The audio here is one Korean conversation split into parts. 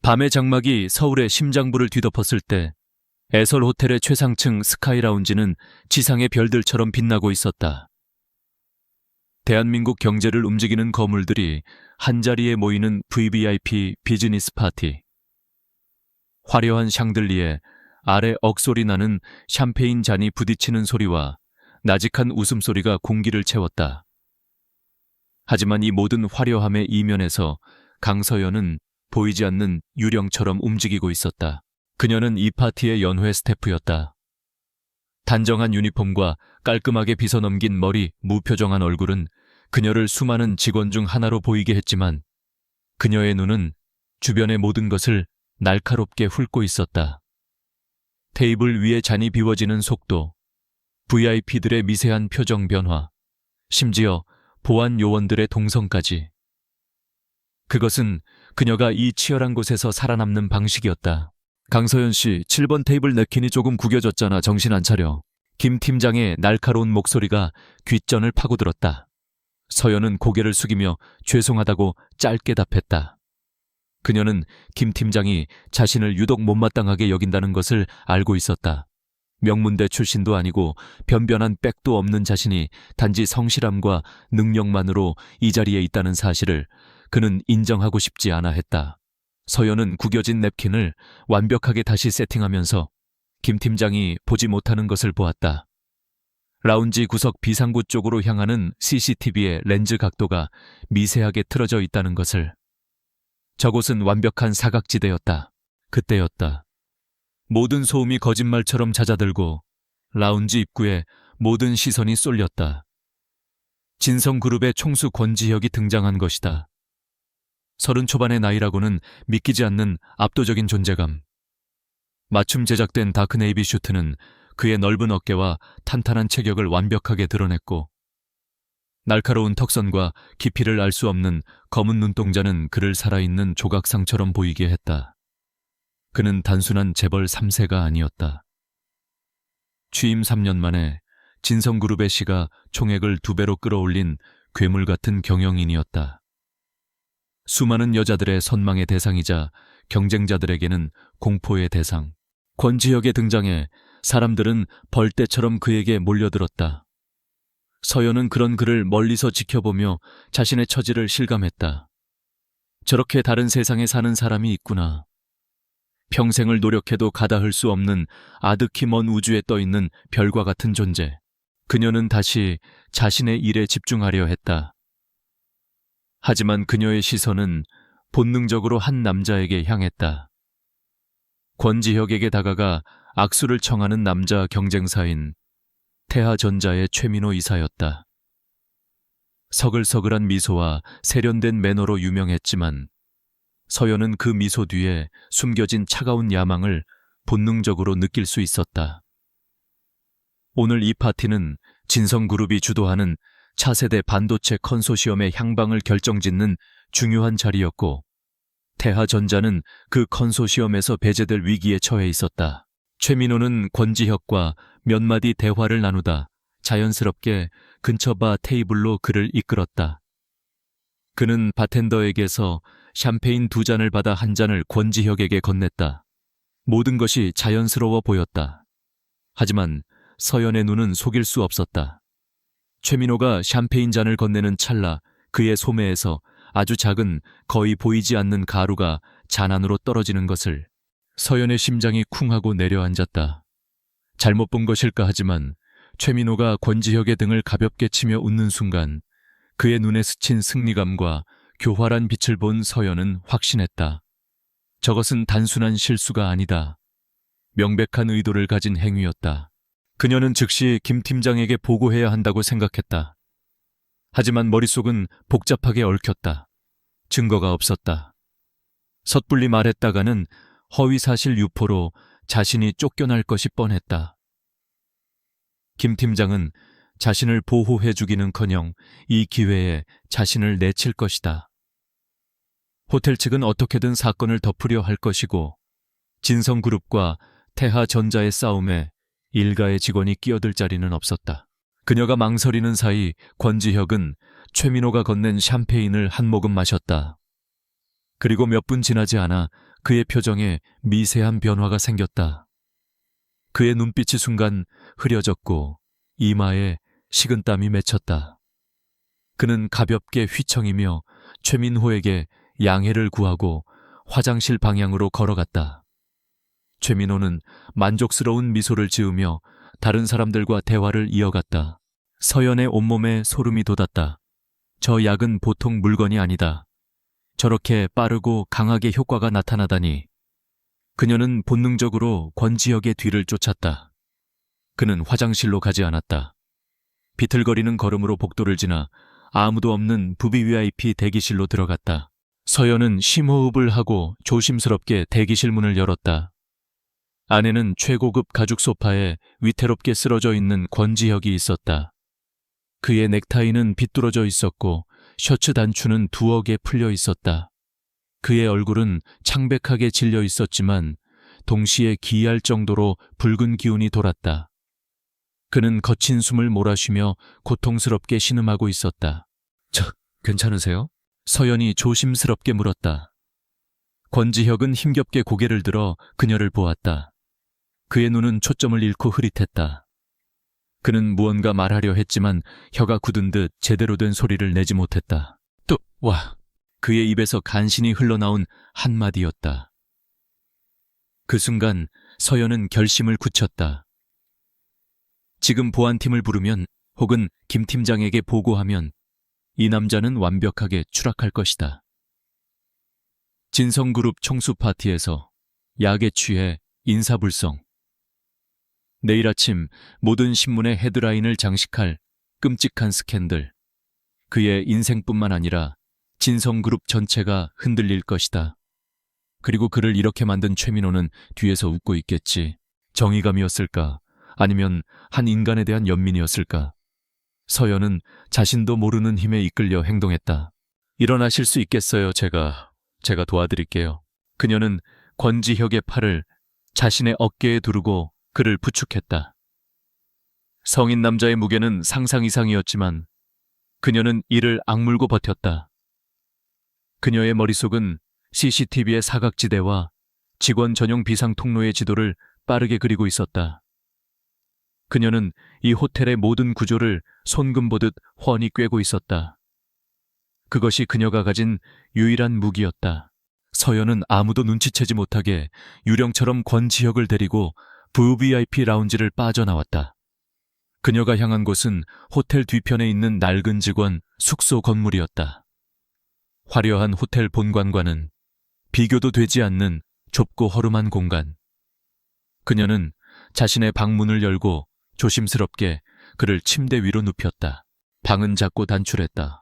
밤의 장막이 서울의 심장부를 뒤덮었을 때 에설 호텔의 최상층 스카이 라운지는 지상의 별들처럼 빛나고 있었다. 대한민국 경제를 움직이는 거물들이 한자리에 모이는 VVIP 비즈니스 파티. 화려한 샹들리에 아래 억소리 나는 샴페인 잔이 부딪히는 소리와 나직한 웃음소리가 공기를 채웠다. 하지만 이 모든 화려함의 이면에서 강서연은 보이지 않는 유령처럼 움직이고 있었다. 그녀는 이 파티의 연회 스태프였다. 단정한 유니폼과 깔끔하게 빗어넘긴 머리, 무표정한 얼굴은 그녀를 수많은 직원 중 하나로 보이게 했지만 그녀의 눈은 주변의 모든 것을 날카롭게 훑고 있었다. 테이블 위에 잔이 비워지는 속도, VIP들의 미세한 표정 변화, 심지어 보안 요원들의 동성까지. 그것은 그녀가 이 치열한 곳에서 살아남는 방식이었다. 강서연 씨, 7번 테이블 냅킨이 조금 구겨졌잖아. 정신 안 차려. 김 팀장의 날카로운 목소리가 귓전을 파고들었다. 서연은 고개를 숙이며 죄송하다고 짧게 답했다. 그녀는 김 팀장이 자신을 유독 못마땅하게 여긴다는 것을 알고 있었다. 명문대 출신도 아니고 변변한 백도 없는 자신이 단지 성실함과 능력만으로 이 자리에 있다는 사실을 그는 인정하고 싶지 않아 했다. 서연은 구겨진 냅킨을 완벽하게 다시 세팅하면서 김 팀장이 보지 못하는 것을 보았다. 라운지 구석 비상구 쪽으로 향하는 CCTV의 렌즈 각도가 미세하게 틀어져 있다는 것을. 저곳은 완벽한 사각지대였다. 그때였다. 모든 소음이 거짓말처럼 잦아들고 라운지 입구에 모든 시선이 쏠렸다. 진성그룹의 총수 권지혁이 등장한 것이다. 30 초반의 나이라고는 믿기지 않는 압도적인 존재감. 맞춤 제작된 다크네이비 슈트는 그의 넓은 어깨와 탄탄한 체격을 완벽하게 드러냈고 날카로운 턱선과 깊이를 알 수 없는 검은 눈동자는 그를 살아있는 조각상처럼 보이게 했다. 그는 단순한 재벌 3세가 아니었다. 취임 3년 만에 진성그룹의 시가 총액을 2배로 끌어올린 괴물 같은 경영인이었다. 수많은 여자들의 선망의 대상이자 경쟁자들에게는 공포의 대상. 권지혁의 등장에 사람들은 벌떼처럼 그에게 몰려들었다. 서연은 그런 그를 멀리서 지켜보며 자신의 처지를 실감했다. 저렇게 다른 세상에 사는 사람이 있구나. 평생을 노력해도 가닿을 수 없는 아득히 먼 우주에 떠있는 별과 같은 존재. 그녀는 다시 자신의 일에 집중하려 했다. 하지만 그녀의 시선은 본능적으로 한 남자에게 향했다. 권지혁에게 다가가 악수를 청하는 남자 경쟁사인 태하전자의 최민호 이사였다. 서글서글한 미소와 세련된 매너로 유명했지만 서연은 그 미소 뒤에 숨겨진 차가운 야망을 본능적으로 느낄 수 있었다. 오늘 이 파티는 진성그룹이 주도하는 차세대 반도체 컨소시엄의 향방을 결정짓는 중요한 자리였고 태하전자는 그 컨소시엄에서 배제될 위기에 처해 있었다. 최민호는 권지혁과 몇 마디 대화를 나누다 자연스럽게 근처 바 테이블로 그를 이끌었다. 그는 바텐더에게서 샴페인 2잔을 받아 한 잔을 권지혁에게 건넸다. 모든 것이 자연스러워 보였다. 하지만 서연의 눈은 속일 수 없었다. 최민호가 샴페인 잔을 건네는 찰나 그의 소매에서 아주 작은 거의 보이지 않는 가루가 잔 안으로 떨어지는 것을. 서연의 심장이 쿵하고 내려앉았다. 잘못 본 것일까 하지만 최민호가 권지혁의 등을 가볍게 치며 웃는 순간 그의 눈에 스친 승리감과 교활한 빛을 본 서연은 확신했다. 저것은 단순한 실수가 아니다. 명백한 의도를 가진 행위였다. 그녀는 즉시 김 팀장에게 보고해야 한다고 생각했다. 하지만 머릿속은 복잡하게 얽혔다. 증거가 없었다. 섣불리 말했다가는 허위사실 유포로 자신이 쫓겨날 것이 뻔했다. 김 팀장은 자신을 보호해주기는커녕 이 기회에 자신을 내칠 것이다. 호텔 측은 어떻게든 사건을 덮으려 할 것이고 진성그룹과 태하전자의 싸움에 일가의 직원이 끼어들 자리는 없었다. 그녀가 망설이는 사이 권지혁은 최민호가 건넨 샴페인을 한 모금 마셨다. 그리고 몇 분 지나지 않아 그의 표정에 미세한 변화가 생겼다. 그의 눈빛이 순간 흐려졌고 이마에 식은땀이 맺혔다. 그는 가볍게 휘청이며 최민호에게 양해를 구하고 화장실 방향으로 걸어갔다. 최민호는 만족스러운 미소를 지으며 다른 사람들과 대화를 이어갔다. 서연의 온몸에 소름이 돋았다. 저 약은 보통 물건이 아니다. 저렇게 빠르고 강하게 효과가 나타나다니. 그녀는 본능적으로 권지혁의 뒤를 쫓았다. 그는 화장실로 가지 않았다. 비틀거리는 걸음으로 복도를 지나 아무도 없는 VVIP 대기실로 들어갔다. 서연은 심호흡을 하고 조심스럽게 대기실 문을 열었다. 안에는 최고급 가죽 소파에 위태롭게 쓰러져 있는 권지혁이 있었다. 그의 넥타이는 비뚤어져 있었고 셔츠 단추는 두억에 풀려 있었다. 그의 얼굴은 창백하게 질려 있었지만 동시에 기이할 정도로 붉은 기운이 돌았다. 그는 거친 숨을 몰아쉬며 고통스럽게 신음하고 있었다. 괜찮으세요? 서연이 조심스럽게 물었다. 권지혁은 힘겹게 고개를 들어 그녀를 보았다. 그의 눈은 초점을 잃고 흐릿했다. 그는 무언가 말하려 했지만 혀가 굳은 듯 제대로 된 소리를 내지 못했다. 그의 입에서 간신히 흘러나온 한마디였다. 그 순간 서연은 결심을 굳혔다. 지금 보안팀을 부르면 혹은 김 팀장에게 보고하면 이 남자는 완벽하게 추락할 것이다. 진성그룹 총수 파티에서 약에 취해 인사불성. 내일 아침 모든 신문의 헤드라인을 장식할 끔찍한 스캔들. 그의 인생뿐만 아니라 진성그룹 전체가 흔들릴 것이다. 그리고 그를 이렇게 만든 최민호는 뒤에서 웃고 있겠지. 정의감이었을까? 아니면 한 인간에 대한 연민이었을까? 서연은 자신도 모르는 힘에 이끌려 행동했다. 일어나실 수 있겠어요, 제가 도와드릴게요. 그녀는 권지혁의 팔을 자신의 어깨에 두르고 그를 부축했다. 성인 남자의 무게는 상상 이상이었지만 그녀는 이를 악물고 버텼다. 그녀의 머릿속은 CCTV의 사각지대와 직원 전용 비상 통로의 지도를 빠르게 그리고 있었다. 그녀는 이 호텔의 모든 구조를 손금 보듯 훤히 꿰고 있었다. 그것이 그녀가 가진 유일한 무기였다. 서연은 아무도 눈치채지 못하게 유령처럼 권지혁을 데리고 VVIP 라운지를 빠져나왔다. 그녀가 향한 곳은 호텔 뒤편에 있는 낡은 직원 숙소 건물이었다. 화려한 호텔 본관과는 비교도 되지 않는 좁고 허름한 공간. 그녀는 자신의 방문을 열고 조심스럽게 그를 침대 위로 눕혔다. 방은 작고 단출했다.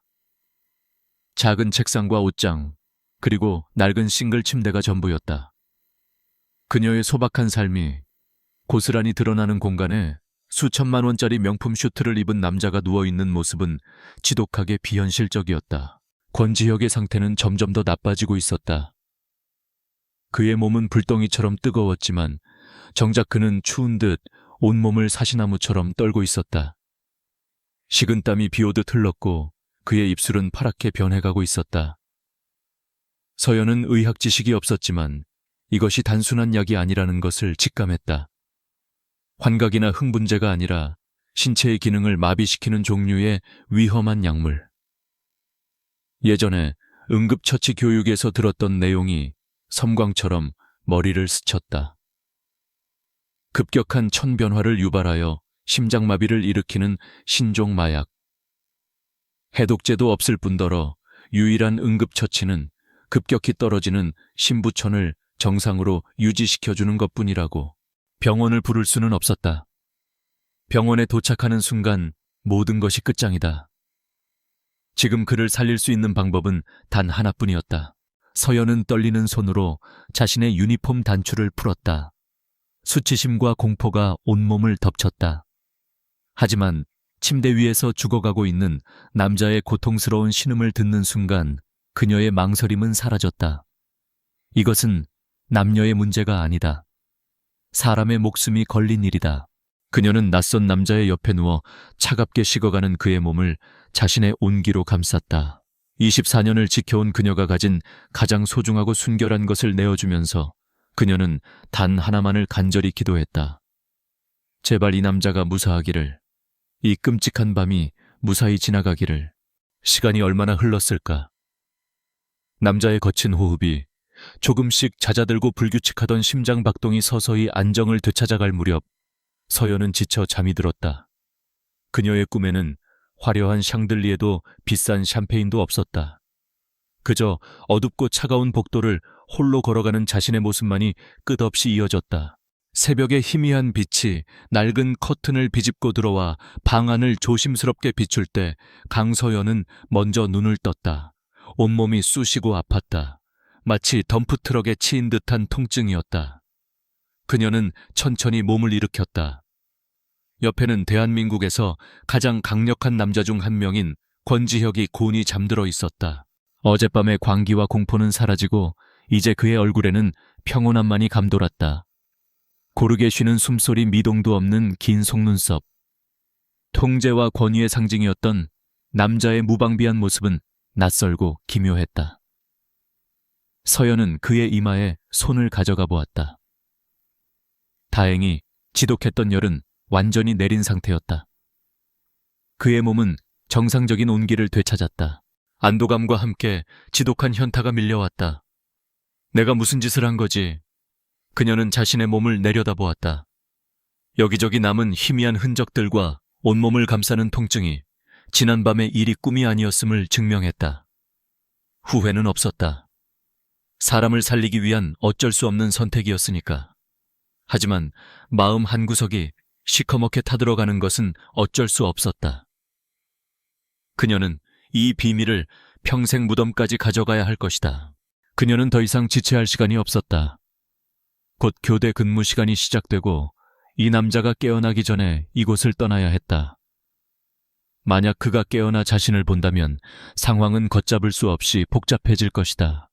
작은 책상과 옷장, 그리고 낡은 싱글 침대가 전부였다. 그녀의 소박한 삶이 고스란히 드러나는 공간에 수천만 원짜리 명품 슈트를 입은 남자가 누워있는 모습은 지독하게 비현실적이었다. 권지혁의 상태는 점점 더 나빠지고 있었다. 그의 몸은 불덩이처럼 뜨거웠지만 정작 그는 추운 듯 온몸을 사시나무처럼 떨고 있었다. 식은땀이 비오듯 흘렀고 그의 입술은 파랗게 변해가고 있었다. 서연은 의학 지식이 없었지만 이것이 단순한 약이 아니라는 것을 직감했다. 환각이나 흥분제가 아니라 신체의 기능을 마비시키는 종류의 위험한 약물. 예전에 응급처치 교육에서 들었던 내용이 섬광처럼 머리를 스쳤다. 급격한 천변화를 유발하여 심장마비를 일으키는 신종 마약. 해독제도 없을 뿐더러 유일한 응급처치는 급격히 떨어지는 심부천을 정상으로 유지시켜주는 것뿐이라고. 병원을 부를 수는 없었다. 병원에 도착하는 순간 모든 것이 끝장이다. 지금 그를 살릴 수 있는 방법은 단 하나뿐이었다. 서연은 떨리는 손으로 자신의 유니폼 단추를 풀었다. 수치심과 공포가 온몸을 덮쳤다. 하지만 침대 위에서 죽어가고 있는 남자의 고통스러운 신음을 듣는 순간 그녀의 망설임은 사라졌다. 이것은 남녀의 문제가 아니다. 사람의 목숨이 걸린 일이다. 그녀는 낯선 남자의 옆에 누워 차갑게 식어가는 그의 몸을 자신의 온기로 감쌌다. 24년을 지켜온 그녀가 가진 가장 소중하고 순결한 것을 내어주면서 그녀는 단 하나만을 간절히 기도했다. 제발 이 남자가 무사하기를, 이 끔찍한 밤이 무사히 지나가기를. 시간이 얼마나 흘렀을까? 남자의 거친 호흡이 조금씩 잦아들고 불규칙하던 심장 박동이 서서히 안정을 되찾아갈 무렵 서연은 지쳐 잠이 들었다. 그녀의 꿈에는 화려한 샹들리에도 비싼 샴페인도 없었다. 그저 어둡고 차가운 복도를 홀로 걸어가는 자신의 모습만이 끝없이 이어졌다. 새벽의 희미한 빛이 낡은 커튼을 비집고 들어와 방 안을 조심스럽게 비출 때 강서연은 먼저 눈을 떴다. 온몸이 쑤시고 아팠다. 마치 덤프트럭에 치인 듯한 통증이었다. 그녀는 천천히 몸을 일으켰다. 옆에는 대한민국에서 가장 강력한 남자 중 한 명인 권지혁이 곤히 잠들어 있었다. 어젯밤의 광기와 공포는 사라지고 이제 그의 얼굴에는 평온함만이 감돌았다. 고르게 쉬는 숨소리 미동도 없는 긴 속눈썹. 통제와 권위의 상징이었던 남자의 무방비한 모습은 낯설고 기묘했다. 서연은 그의 이마에 손을 가져가 보았다. 다행히 지독했던 열은 완전히 내린 상태였다. 그의 몸은 정상적인 온기를 되찾았다. 안도감과 함께 지독한 현타가 밀려왔다. 내가 무슨 짓을 한 거지? 그녀는 자신의 몸을 내려다보았다. 여기저기 남은 희미한 흔적들과 온몸을 감싸는 통증이 지난밤의 일이 꿈이 아니었음을 증명했다. 후회는 없었다. 사람을 살리기 위한 어쩔 수 없는 선택이었으니까. 하지만 마음 한구석이 시커멓게 타들어가는 것은 어쩔 수 없었다. 그녀는 이 비밀을 평생 무덤까지 가져가야 할 것이다. 그녀는 더 이상 지체할 시간이 없었다. 곧 교대 근무 시간이 시작되고 이 남자가 깨어나기 전에 이곳을 떠나야 했다. 만약 그가 깨어나 자신을 본다면 상황은 걷잡을 수 없이 복잡해질 것이다.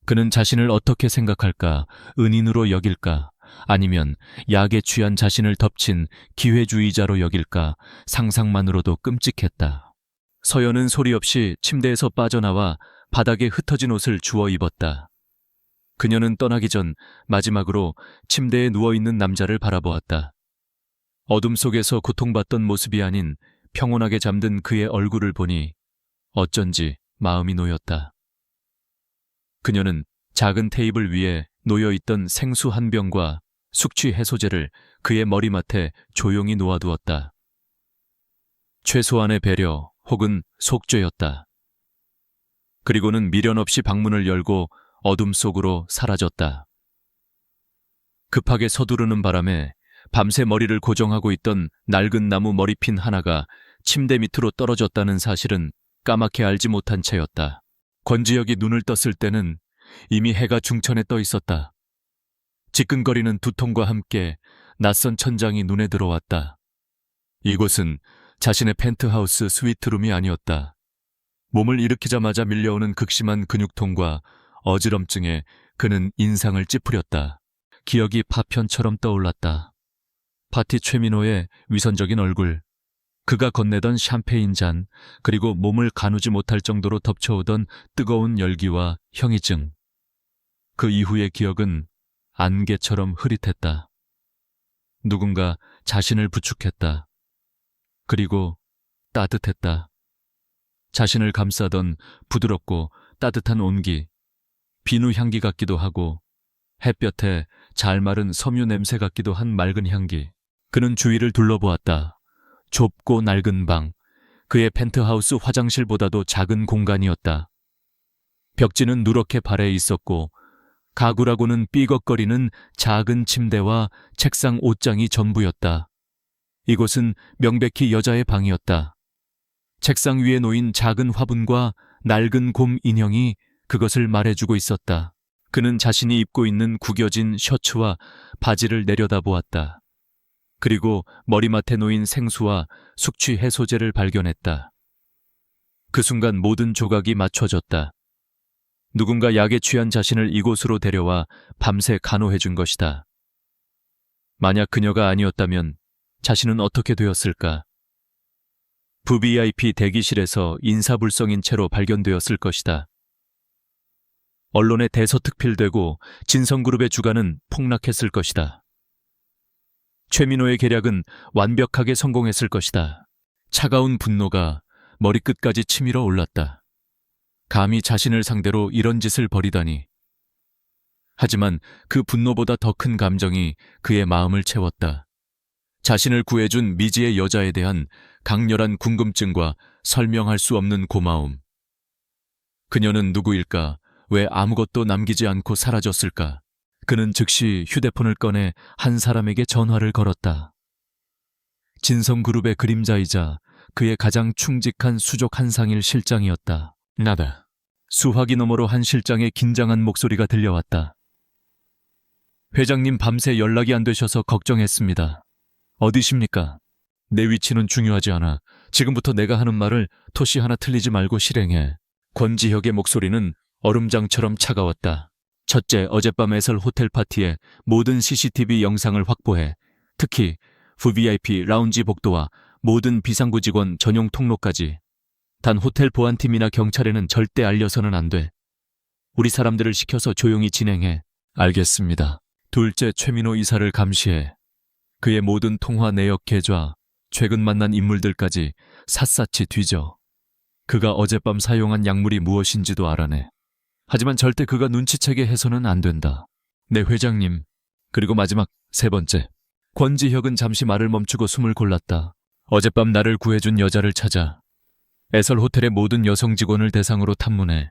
그는 자신을 어떻게 생각할까? 은인으로 여길까? 아니면 약에 취한 자신을 덮친 기회주의자로 여길까? 상상만으로도 끔찍했다. 서연은 소리 없이 침대에서 빠져나와 바닥에 흩어진 옷을 주워 입었다. 그녀는 떠나기 전 마지막으로 침대에 누워있는 남자를 바라보았다. 어둠 속에서 고통받던 모습이 아닌 평온하게 잠든 그의 얼굴을 보니 어쩐지 마음이 놓였다. 그녀는 작은 테이블 위에 놓여있던 생수 한 병과 숙취 해소제를 그의 머리맡에 조용히 놓아두었다. 최소한의 배려 혹은 속죄였다. 그리고는 미련 없이 방문을 열고 어둠 속으로 사라졌다. 급하게 서두르는 바람에 밤새 머리를 고정하고 있던 낡은 나무 머리핀 하나가 침대 밑으로 떨어졌다는 사실은 까맣게 알지 못한 채였다. 권지혁이 눈을 떴을 때는 이미 해가 중천에 떠 있었다. 지끈거리는 두통과 함께 낯선 천장이 눈에 들어왔다. 이곳은 자신의 펜트하우스 스위트룸이 아니었다. 몸을 일으키자마자 밀려오는 극심한 근육통과 어지럼증에 그는 인상을 찌푸렸다. 기억이 파편처럼 떠올랐다. 파티 최민호의 위선적인 얼굴, 그가 건네던 샴페인 잔, 그리고 몸을 가누지 못할 정도로 덮쳐오던 뜨거운 열기와 형이증. 그 이후의 기억은 안개처럼 흐릿했다. 누군가 자신을 부축했다. 그리고 따뜻했다. 자신을 감싸던 부드럽고 따뜻한 온기, 비누 향기 같기도 하고 햇볕에 잘 마른 섬유 냄새 같기도 한 맑은 향기. 그는 주위를 둘러보았다. 좁고 낡은 방, 그의 펜트하우스 화장실보다도 작은 공간이었다. 벽지는 누렇게 발해 있었고 가구라고는 삐걱거리는 작은 침대와 책상 옷장이 전부였다. 이곳은 명백히 여자의 방이었다. 책상 위에 놓인 작은 화분과 낡은 곰 인형이 그것을 말해주고 있었다. 그는 자신이 입고 있는 구겨진 셔츠와 바지를 내려다보았다. 그리고 머리맡에 놓인 생수와 숙취 해소제를 발견했다. 그 순간 모든 조각이 맞춰졌다. 누군가 약에 취한 자신을 이곳으로 데려와 밤새 간호해준 것이다. 만약 그녀가 아니었다면 자신은 어떻게 되었을까? VIP 대기실에서 인사불성인 채로 발견되었을 것이다. 언론에 대서특필되고 진성그룹의 주가는 폭락했을 것이다. 최민호의 계략은 완벽하게 성공했을 것이다. 차가운 분노가 머리끝까지 치밀어 올랐다. 감히 자신을 상대로 이런 짓을 벌이다니. 하지만 그 분노보다 더 큰 감정이 그의 마음을 채웠다. 자신을 구해준 미지의 여자에 대한 강렬한 궁금증과 설명할 수 없는 고마움. 그녀는 누구일까? 왜 아무것도 남기지 않고 사라졌을까? 그는 즉시 휴대폰을 꺼내 한 사람에게 전화를 걸었다. 진성그룹의 그림자이자 그의 가장 충직한 수족 한상일 실장이었다. 나다. 수화기 너머로 한 실장의 긴장한 목소리가 들려왔다. 회장님 밤새 연락이 안 되셔서 걱정했습니다. 어디십니까? 내 위치는 중요하지 않아. 지금부터 내가 하는 말을 토시 하나 틀리지 말고 실행해. 권지혁의 목소리는 얼음장처럼 차가웠다. 첫째, 어젯밤 애설 호텔 파티의 모든 CCTV 영상을 확보해 특히 VIP 라운지 복도와 모든 비상구 직원 전용 통로까지. 단 호텔 보안팀이나 경찰에는 절대 알려서는 안 돼. 우리 사람들을 시켜서 조용히 진행해. 알겠습니다. 둘째, 최민호 이사를 감시해. 그의 모든 통화 내역 계좌, 최근 만난 인물들까지 샅샅이 뒤져. 그가 어젯밤 사용한 약물이 무엇인지도 알아내. 하지만 절대 그가 눈치채게 해서는 안 된다. 네, 회장님. 그리고 마지막 세 번째. 권지혁은 잠시 말을 멈추고 숨을 골랐다. 어젯밤 나를 구해준 여자를 찾아 애설 호텔의 모든 여성 직원을 대상으로 탐문해.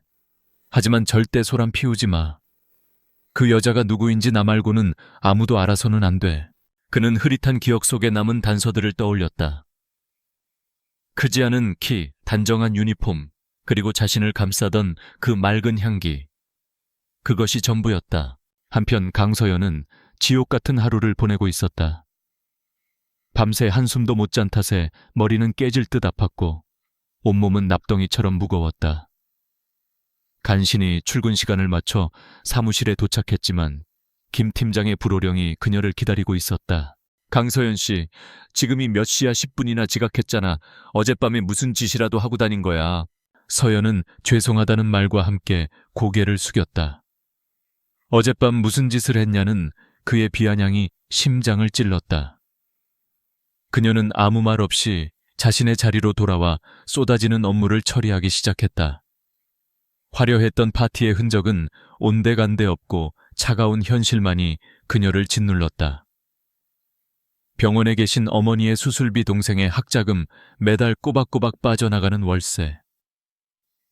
하지만 절대 소란 피우지 마. 그 여자가 누구인지 나 말고는 아무도 알아서는 안 돼. 그는 흐릿한 기억 속에 남은 단서들을 떠올렸다. 크지 않은 키, 단정한 유니폼, 그리고 자신을 감싸던 그 맑은 향기. 그것이 전부였다. 한편 강서연은 지옥 같은 하루를 보내고 있었다. 밤새 한숨도 못 잔 탓에 머리는 깨질 듯 아팠고 온몸은 납덩이처럼 무거웠다. 간신히 출근 시간을 맞춰 사무실에 도착했지만 김 팀장의 불호령이 그녀를 기다리고 있었다. 강서연 씨, 지금이 몇 시야 10분이나 지각했잖아. 어젯밤에 무슨 짓이라도 하고 다닌 거야. 서연은 죄송하다는 말과 함께 고개를 숙였다. 어젯밤 무슨 짓을 했냐는 그의 비아냥이 심장을 찔렀다. 그녀는 아무 말 없이 자신의 자리로 돌아와 쏟아지는 업무를 처리하기 시작했다. 화려했던 파티의 흔적은 온데간데 없고 차가운 현실만이 그녀를 짓눌렀다. 병원에 계신 어머니의 수술비 동생의 학자금 매달 꼬박꼬박 빠져나가는 월세.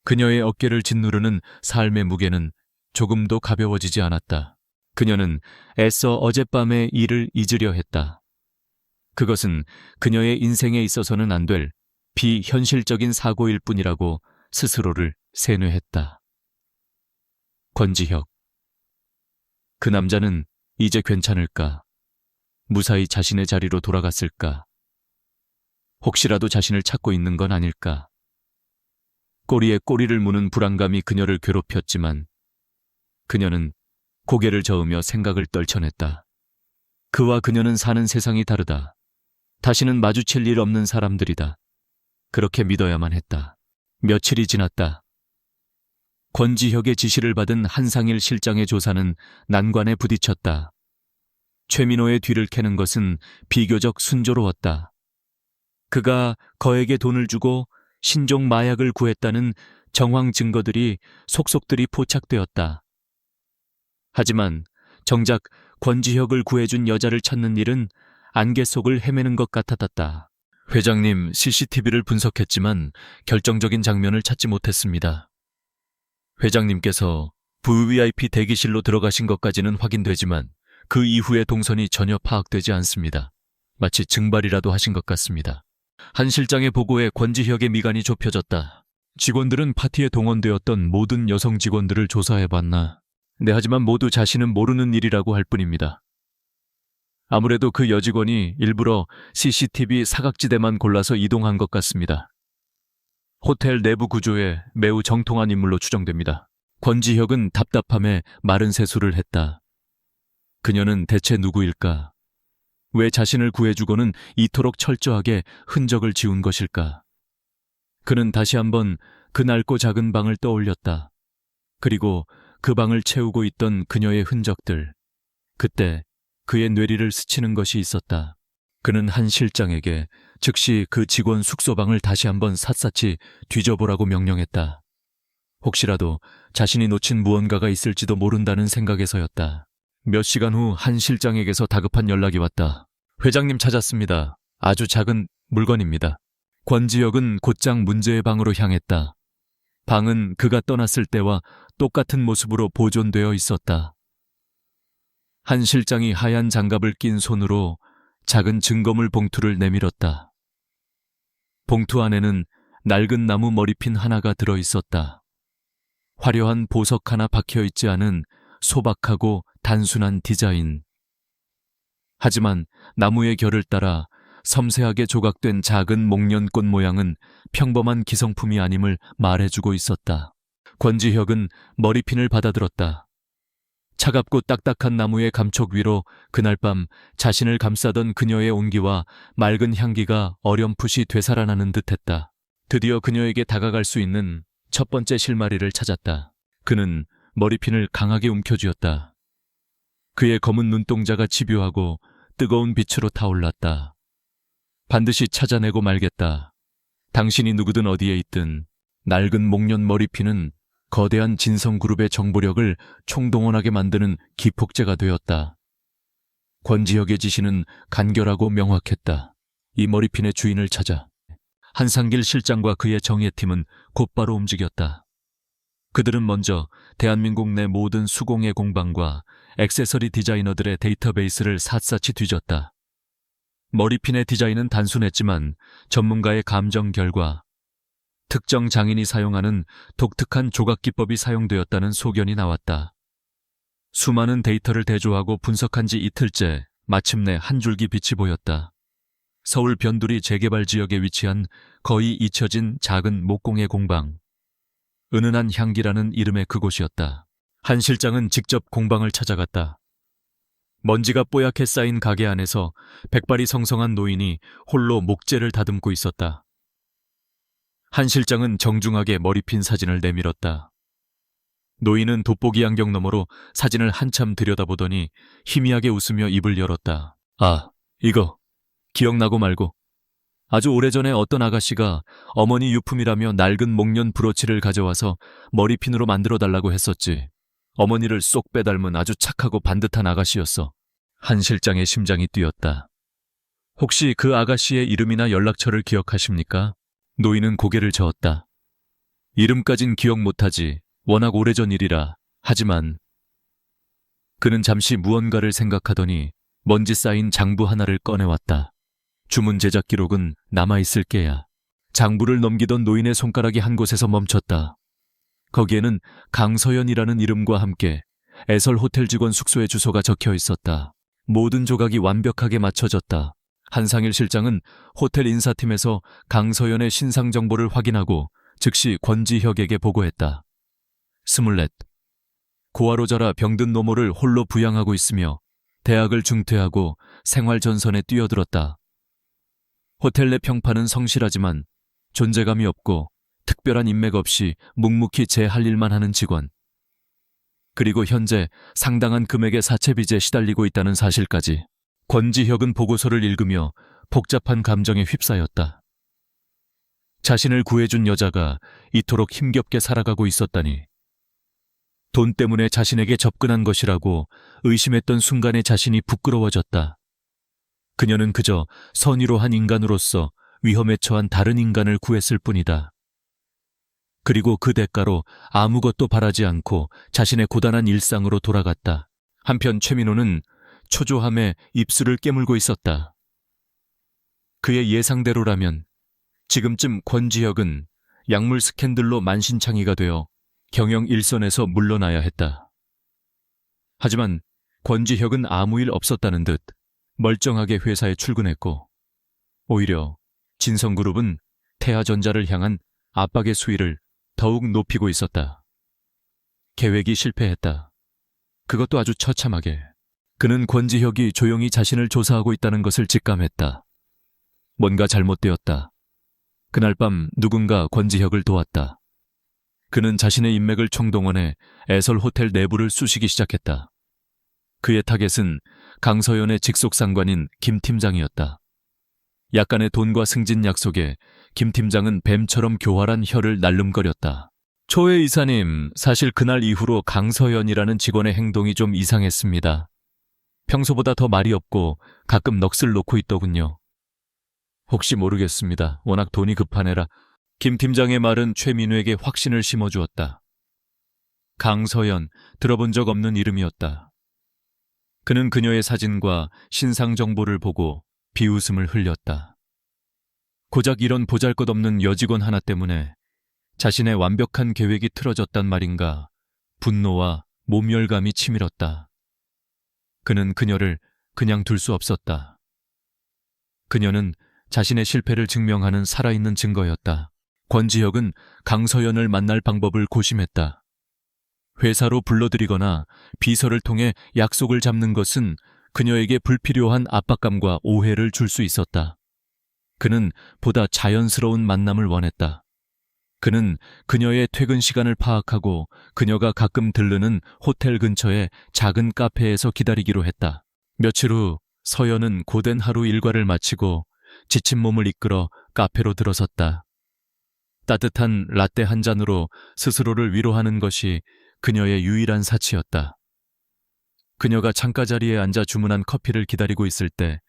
그녀의 어깨를 짓누르는 삶의 무게는 조금도 가벼워지지 않았다. 그녀는 애써 어젯밤의 일을 잊으려 했다. 그것은 그녀의 인생에 있어서는 안 될 비현실적인 사고일 뿐이라고 스스로를 세뇌했다. 권지혁. 그 남자는 이제 괜찮을까? 무사히 자신의 자리로 돌아갔을까? 혹시라도 자신을 찾고 있는 건 아닐까? 꼬리에 꼬리를 무는 불안감이 그녀를 괴롭혔지만 그녀는 고개를 저으며 생각을 떨쳐냈다. 그와 그녀는 사는 세상이 다르다. 다시는 마주칠 일 없는 사람들이다. 그렇게 믿어야만 했다. 며칠이 지났다. 권지혁의 지시를 받은 한상일 실장의 조사는 난관에 부딪혔다. 최민호의 뒤를 캐는 것은 비교적 순조로웠다. 그가 거액의 돈을 주고 신종 마약을 구했다는 정황 증거들이 속속들이 포착되었다. 하지만 정작 권지혁을 구해준 여자를 찾는 일은 안개 속을 헤매는 것 같았다. 회장님, CCTV를 분석했지만 결정적인 장면을 찾지 못했습니다. 회장님께서 VIP 대기실로 들어가신 것까지는 확인되지만 그 이후의 동선이 전혀 파악되지 않습니다. 마치 증발이라도 하신 것 같습니다. 한 실장의 보고에 권지혁의 미간이 좁혀졌다. 직원들은 파티에 동원되었던 모든 여성 직원들을 조사해봤나? 네, 하지만 모두 자신은 모르는 일이라고 할 뿐입니다. 아무래도 그 여직원이 일부러 CCTV 사각지대만 골라서 이동한 것 같습니다. 호텔 내부 구조에 매우 정통한 인물로 추정됩니다. 권지혁은 답답함에 마른 세수를 했다. 그녀는 대체 누구일까? 왜 자신을 구해주고는 이토록 철저하게 흔적을 지운 것일까? 그는 다시 한번 그 낡고 작은 방을 떠올렸다. 그리고 그 방을 채우고 있던 그녀의 흔적들. 그때 그의 뇌리를 스치는 것이 있었다. 그는 한 실장에게 즉시 그 직원 숙소방을 다시 한번 샅샅이 뒤져보라고 명령했다. 혹시라도 자신이 놓친 무언가가 있을지도 모른다는 생각에서였다. 몇 시간 후 한 실장에게서 다급한 연락이 왔다. 회장님 찾았습니다. 아주 작은 물건입니다. 권지혁은 곧장 문제의 방으로 향했다. 방은 그가 떠났을 때와 똑같은 모습으로 보존되어 있었다. 한 실장이 하얀 장갑을 낀 손으로 작은 증거물 봉투를 내밀었다. 봉투 안에는 낡은 나무 머리핀 하나가 들어 있었다. 화려한 보석 하나 박혀있지 않은 소박하고 단순한 디자인. 하지만 나무의 결을 따라 섬세하게 조각된 작은 목련꽃 모양은 평범한 기성품이 아님을 말해주고 있었다. 권지혁은 머리핀을 받아들었다. 차갑고 딱딱한 나무의 감촉 위로 그날 밤 자신을 감싸던 그녀의 온기와 맑은 향기가 어렴풋이 되살아나는 듯했다. 드디어 그녀에게 다가갈 수 있는 첫 번째 실마리를 찾았다. 그는 머리핀을 강하게 움켜쥐었다. 그의 검은 눈동자가 집요하고 뜨거운 빛으로 타올랐다. 반드시 찾아내고 말겠다. 당신이 누구든 어디에 있든 낡은 목련 머리핀은 거대한 진성그룹의 정보력을 총동원하게 만드는 기폭제가 되었다. 권지혁의 지시는 간결하고 명확했다. 이 머리핀의 주인을 찾아. 한상길 실장과 그의 정예팀은 곧바로 움직였다. 그들은 먼저 대한민국 내 모든 수공예 공방과 액세서리 디자이너들의 데이터베이스를 샅샅이 뒤졌다. 머리핀의 디자인은 단순했지만 전문가의 감정 결과 특정 장인이 사용하는 독특한 조각 기법이 사용되었다는 소견이 나왔다. 수많은 데이터를 대조하고 분석한 지 이틀째 마침내 한 줄기 빛이 보였다. 서울 변두리 재개발 지역에 위치한 거의 잊혀진 작은 목공예 공방. 은은한 향기라는 이름의 그곳이었다. 한 실장은 직접 공방을 찾아갔다. 먼지가 뽀얗게 쌓인 가게 안에서 백발이 성성한 노인이 홀로 목재를 다듬고 있었다. 한 실장은 정중하게 머리핀 사진을 내밀었다. 노인은 돋보기 안경 너머로 사진을 한참 들여다보더니 희미하게 웃으며 입을 열었다. 아, 이거 기억나고 말고. 아주 오래전에 어떤 아가씨가 어머니 유품이라며 낡은 목련 브로치를 가져와서 머리핀으로 만들어달라고 했었지. 어머니를 쏙 빼닮은 아주 착하고 반듯한 아가씨였어. 한 실장의 심장이 뛰었다. 혹시 그 아가씨의 이름이나 연락처를 기억하십니까? 노인은 고개를 저었다. 이름까진 기억 못하지. 워낙 오래전 일이라. 하지만 그는 잠시 무언가를 생각하더니 먼지 쌓인 장부 하나를 꺼내왔다. 주문 제작 기록은 남아있을 게야. 장부를 넘기던 노인의 손가락이 한 곳에서 멈췄다. 거기에는 강서연이라는 이름과 함께 애설 호텔 직원 숙소의 주소가 적혀 있었다. 모든 조각이 완벽하게 맞춰졌다. 한상일 실장은 호텔 인사팀에서 강서연의 신상 정보를 확인하고 즉시 권지혁에게 보고했다. 24. 고아로 자라 병든 노모를 홀로 부양하고 있으며 대학을 중퇴하고 생활전선에 뛰어들었다. 호텔 내 평판은 성실하지만 존재감이 없고 특별한 인맥 없이 묵묵히 제 할 일만 하는 직원. 그리고 현재 상당한 금액의 사채빚에 시달리고 있다는 사실까지. 권지혁은 보고서를 읽으며 복잡한 감정에 휩싸였다. 자신을 구해준 여자가 이토록 힘겹게 살아가고 있었다니. 돈 때문에 자신에게 접근한 것이라고 의심했던 순간에 자신이 부끄러워졌다. 그녀는 그저 선의로 한 인간으로서 위험에 처한 다른 인간을 구했을 뿐이다. 그리고 그 대가로 아무것도 바라지 않고 자신의 고단한 일상으로 돌아갔다. 한편 최민호는 초조함에 입술을 깨물고 있었다. 그의 예상대로라면 지금쯤 권지혁은 약물 스캔들로 만신창이가 되어 경영 일선에서 물러나야 했다. 하지만 권지혁은 아무 일 없었다는 듯 멀쩡하게 회사에 출근했고 오히려 진성그룹은 태아전자를 향한 압박의 수위를 더욱 높이고 있었다. 계획이 실패했다. 그것도 아주 처참하게. 그는 권지혁이 조용히 자신을 조사하고 있다는 것을 직감했다. 뭔가 잘못되었다. 그날 밤 누군가 권지혁을 도왔다. 그는 자신의 인맥을 총동원해 애설 호텔 내부를 쑤시기 시작했다. 그의 타겟은 강서연의 직속 상관인 김 팀장이었다. 약간의 돈과 승진 약속에 김 팀장은 뱀처럼 교활한 혀를 날름거렸다. 초회 이사님, 사실 그날 이후로 강서연이라는 직원의 행동이 좀 이상했습니다. 평소보다 더 말이 없고 가끔 넋을 놓고 있더군요. 혹시 모르겠습니다. 워낙 돈이 급한 애라. 김 팀장의 말은 최민우에게 확신을 심어주었다. 강서연, 들어본 적 없는 이름이었다. 그는 그녀의 사진과 신상 정보를 보고 비웃음을 흘렸다. 고작 이런 보잘것없는 여직원 하나 때문에 자신의 완벽한 계획이 틀어졌단 말인가 분노와 모멸감이 치밀었다. 그는 그녀를 그냥 둘 수 없었다. 그녀는 자신의 실패를 증명하는 살아있는 증거였다. 권지혁은 강서연을 만날 방법을 고심했다. 회사로 불러들이거나 비서를 통해 약속을 잡는 것은 그녀에게 불필요한 압박감과 오해를 줄 수 있었다. 그는 보다 자연스러운 만남을 원했다. 그는 그녀의 퇴근 시간을 파악하고 그녀가 가끔 들르는 호텔 근처의 작은 카페에서 기다리기로 했다. 며칠 후 서연은 고된 하루 일과를 마치고 지친 몸을 이끌어 카페로 들어섰다. 따뜻한 라떼 한 잔으로 스스로를 위로하는 것이 그녀의 유일한 사치였다. 그녀가 창가 자리에 앉아 주문한 커피를 기다리고 있을 때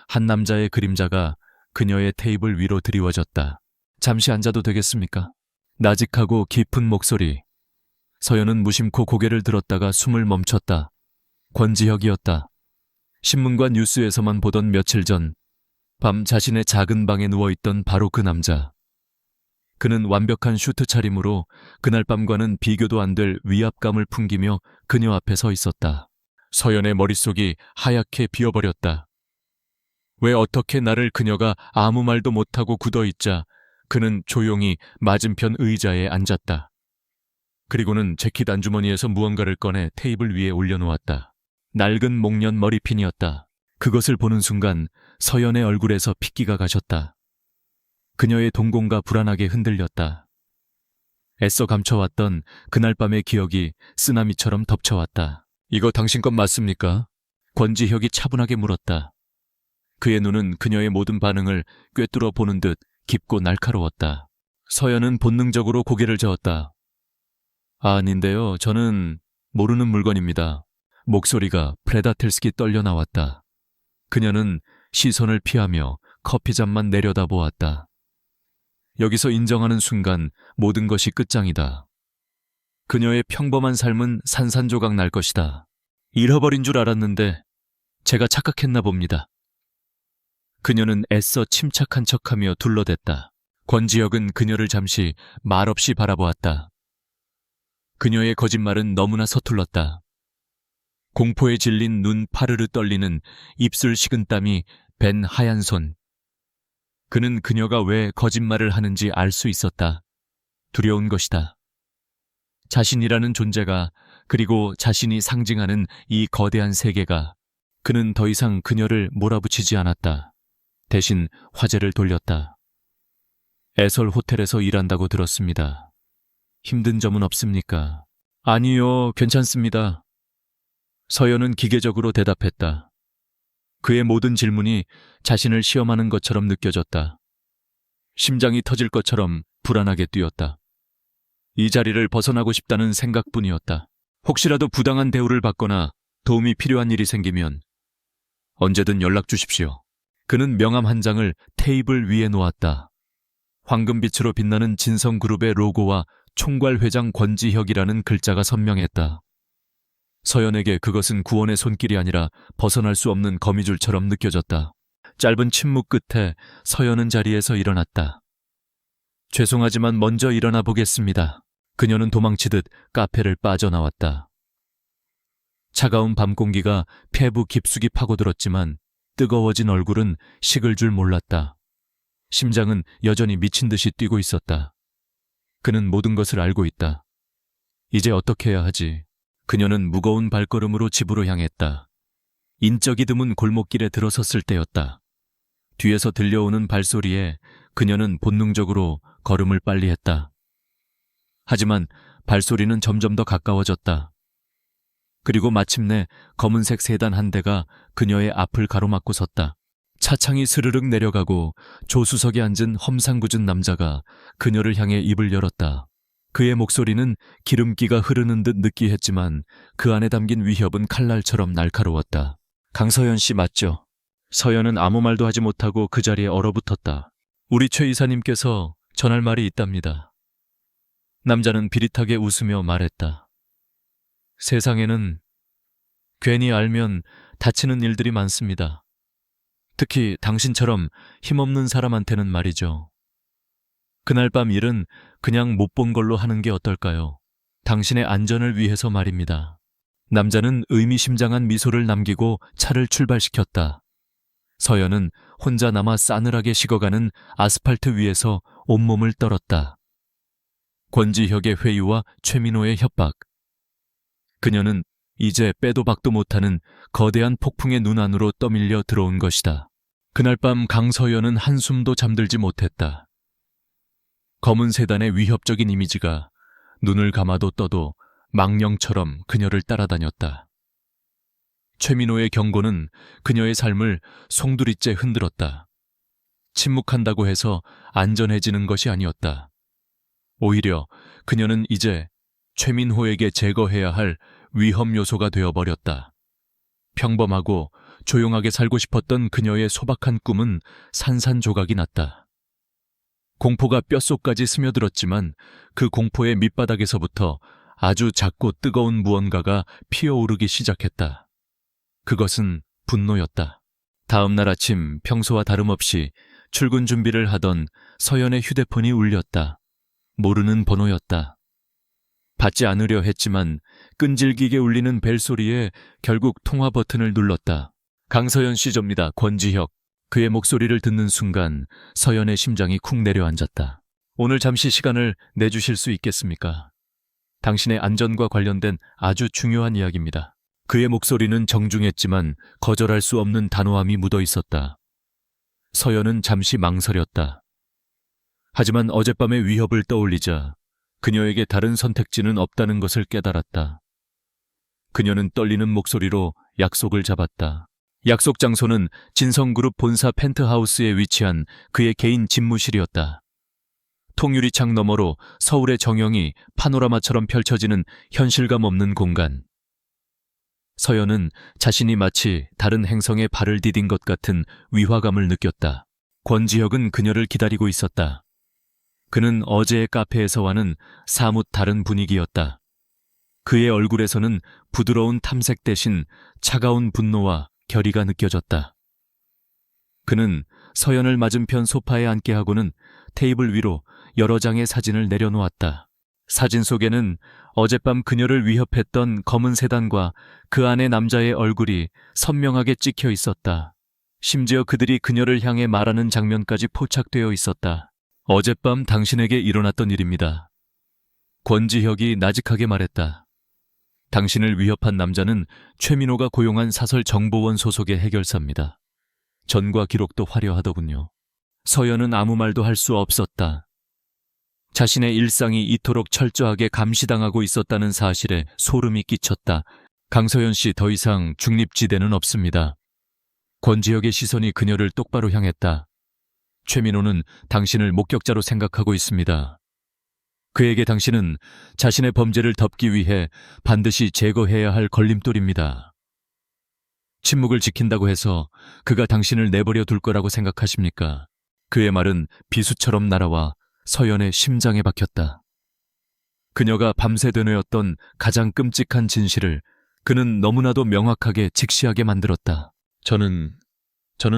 한 남자의 그림자가 그녀의 테이블 위로 드리워졌다. 잠시 앉아도 되겠습니까? 나직하고 깊은 목소리. 서연은 무심코 고개를 들었다가 숨을 멈췄다. 권지혁이었다. 신문과 뉴스에서만 보던 며칠 전 밤 자신의 작은 방에 누워있던 바로 그 남자. 그는 완벽한 슈트 차림으로 그날 밤과는 비교도 안 될 위압감을 풍기며 그녀 앞에 서 있었다. 서연의 머릿속이 하얗게 비어버렸다. 왜 어떻게 나를 그녀가 아무 말도 못하고 굳어있자 그는 조용히 맞은편 의자에 앉았다. 그리고는 재킷 안주머니에서 무언가를 꺼내 테이블 위에 올려놓았다. 낡은 목련 머리핀이었다. 그것을 보는 순간 서연의 얼굴에서 핏기가 가셨다. 그녀의 동공과 불안하게 흔들렸다. 애써 감춰왔던 그날 밤의 기억이 쓰나미처럼 덮쳐왔다. 이거 당신 것 맞습니까? 권지혁이 차분하게 물었다. 그의 눈은 그녀의 모든 반응을 꿰뚫어 보는 듯 깊고 날카로웠다. 서연은 본능적으로 고개를 저었다. 아닌데요. 저는 모르는 물건입니다. 목소리가 프레다틀스키 떨려 나왔다. 그녀는 시선을 피하며 커피잔만 내려다보았다. 여기서 인정하는 순간 모든 것이 끝장이다. 그녀의 평범한 삶은 산산조각 날 것이다. 잃어버린 줄 알았는데 제가 착각했나 봅니다. 그녀는 애써 침착한 척하며 둘러댔다. 권지혁은 그녀를 잠시 말없이 바라보았다. 그녀의 거짓말은 너무나 서툴렀다. 공포에 질린 눈 파르르 떨리는 입술 식은땀이 밴 하얀 손. 그는 그녀가 왜 거짓말을 하는지 알 수 있었다. 두려운 것이다. 자신이라는 존재가, 그리고 자신이 상징하는 이 거대한 세계가. 그는 더 이상 그녀를 몰아붙이지 않았다. 대신 화제를 돌렸다. 애설 호텔에서 일한다고 들었습니다. 힘든 점은 없습니까? 아니요, 괜찮습니다. 서연은 기계적으로 대답했다. 그의 모든 질문이 자신을 시험하는 것처럼 느껴졌다. 심장이 터질 것처럼 불안하게 뛰었다. 이 자리를 벗어나고 싶다는 생각뿐이었다. 혹시라도 부당한 대우를 받거나 도움이 필요한 일이 생기면 언제든 연락 주십시오. 그는 명함 한 장을 테이블 위에 놓았다. 황금빛으로 빛나는 진성그룹의 로고와 총괄회장 권지혁이라는 글자가 선명했다. 서연에게 그것은 구원의 손길이 아니라 벗어날 수 없는 거미줄처럼 느껴졌다. 짧은 침묵 끝에 서연은 자리에서 일어났다. 죄송하지만 먼저 일어나 보겠습니다. 그녀는 도망치듯 카페를 빠져나왔다. 차가운 밤 공기가 폐부 깊숙이 파고들었지만 뜨거워진 얼굴은 식을 줄 몰랐다. 심장은 여전히 미친 듯이 뛰고 있었다. 그는 모든 것을 알고 있다. 이제 어떻게 해야 하지? 그녀는 무거운 발걸음으로 집으로 향했다. 인적이 드문 골목길에 들어섰을 때였다. 뒤에서 들려오는 발소리에 그녀는 본능적으로 걸음을 빨리 했다. 하지만 발소리는 점점 더 가까워졌다. 그리고 마침내 검은색 세단 한 대가 그녀의 앞을 가로막고 섰다. 차창이 스르륵 내려가고 조수석에 앉은 험상궂은 남자가 그녀를 향해 입을 열었다. 그의 목소리는 기름기가 흐르는 듯 느끼했지만 그 안에 담긴 위협은 칼날처럼 날카로웠다. 강서연 씨 맞죠? 서연은 아무 말도 하지 못하고 그 자리에 얼어붙었다. 우리 최 이사님께서 전할 말이 있답니다. 남자는 비릿하게 웃으며 말했다. 세상에는 괜히 알면 다치는 일들이 많습니다. 특히 당신처럼 힘없는 사람한테는 말이죠. 그날 밤 일은 그냥 못 본 걸로 하는 게 어떨까요? 당신의 안전을 위해서 말입니다. 남자는 의미심장한 미소를 남기고 차를 출발시켰다. 서연은 혼자 남아 싸늘하게 식어가는 아스팔트 위에서 온몸을 떨었다. 권지혁의 회유와 최민호의 협박. 그녀는 이제 빼도 박도 못하는 거대한 폭풍의 눈 안으로 떠밀려 들어온 것이다. 그날 밤 강서연은 한숨도 잠들지 못했다. 검은 세단의 위협적인 이미지가 눈을 감아도 떠도 망령처럼 그녀를 따라다녔다. 최민호의 경고는 그녀의 삶을 송두리째 흔들었다. 침묵한다고 해서 안전해지는 것이 아니었다. 오히려 그녀는 이제 최민호에게 제거해야 할 위험 요소가 되어버렸다. 평범하고 조용하게 살고 싶었던 그녀의 소박한 꿈은 산산조각이 났다. 공포가 뼛속까지 스며들었지만 그 공포의 밑바닥에서부터 아주 작고 뜨거운 무언가가 피어오르기 시작했다. 그것은 분노였다. 다음 날 아침 평소와 다름없이 출근 준비를 하던 서연의 휴대폰이 울렸다. 모르는 번호였다. 받지 않으려 했지만 끈질기게 울리는 벨소리에 결국 통화 버튼을 눌렀다. 강서연 씨 접니다. 권지혁. 그의 목소리를 듣는 순간 서연의 심장이 쿵 내려앉았다. 오늘 잠시 시간을 내주실 수 있겠습니까? 당신의 안전과 관련된 아주 중요한 이야기입니다. 그의 목소리는 정중했지만 거절할 수 없는 단호함이 묻어 있었다. 서연은 잠시 망설였다. 하지만 어젯밤의 위협을 떠올리자 그녀에게 다른 선택지는 없다는 것을 깨달았다. 그녀는 떨리는 목소리로 약속을 잡았다. 약속 장소는 진성그룹 본사 펜트하우스에 위치한 그의 개인 집무실이었다. 통유리창 너머로 서울의 정영이 파노라마처럼 펼쳐지는 현실감 없는 공간. 서연은 자신이 마치 다른 행성에 발을 디딘 것 같은 위화감을 느꼈다. 권지혁은 그녀를 기다리고 있었다. 그는 어제의 카페에서와는 사뭇 다른 분위기였다. 그의 얼굴에서는 부드러운 탐색 대신 차가운 분노와 결의가 느껴졌다. 그는 서연을 맞은편 소파에 앉게 하고는 테이블 위로 여러 장의 사진을 내려놓았다. 사진 속에는 어젯밤 그녀를 위협했던 검은 세단과 그 안의 남자의 얼굴이 선명하게 찍혀 있었다. 심지어 그들이 그녀를 향해 말하는 장면까지 포착되어 있었다. 어젯밤 당신에게 일어났던 일입니다. 권지혁이 나직하게 말했다. 당신을 위협한 남자는 최민호가 고용한 사설정보원 소속의 해결사입니다. 전과 기록도 화려하더군요. 서연은 아무 말도 할 수 없었다. 자신의 일상이 이토록 철저하게 감시당하고 있었다는 사실에 소름이 끼쳤다. 강서연 씨 더 이상 중립지대는 없습니다. 권지혁의 시선이 그녀를 똑바로 향했다. 최민호는 당신을 목격자로 생각하고 있습니다. 그에게 당신은 자신의 범죄를 덮기 위해 반드시 제거해야 할 걸림돌입니다. 침묵을 지킨다고 해서 그가 당신을 내버려 둘 거라고 생각하십니까? 그의 말은 비수처럼 날아와 서연의 심장에 박혔다. 그녀가 밤새 되뇌었던 가장 끔찍한 진실을 그는 너무나도 명확하게 직시하게 만들었다. 저는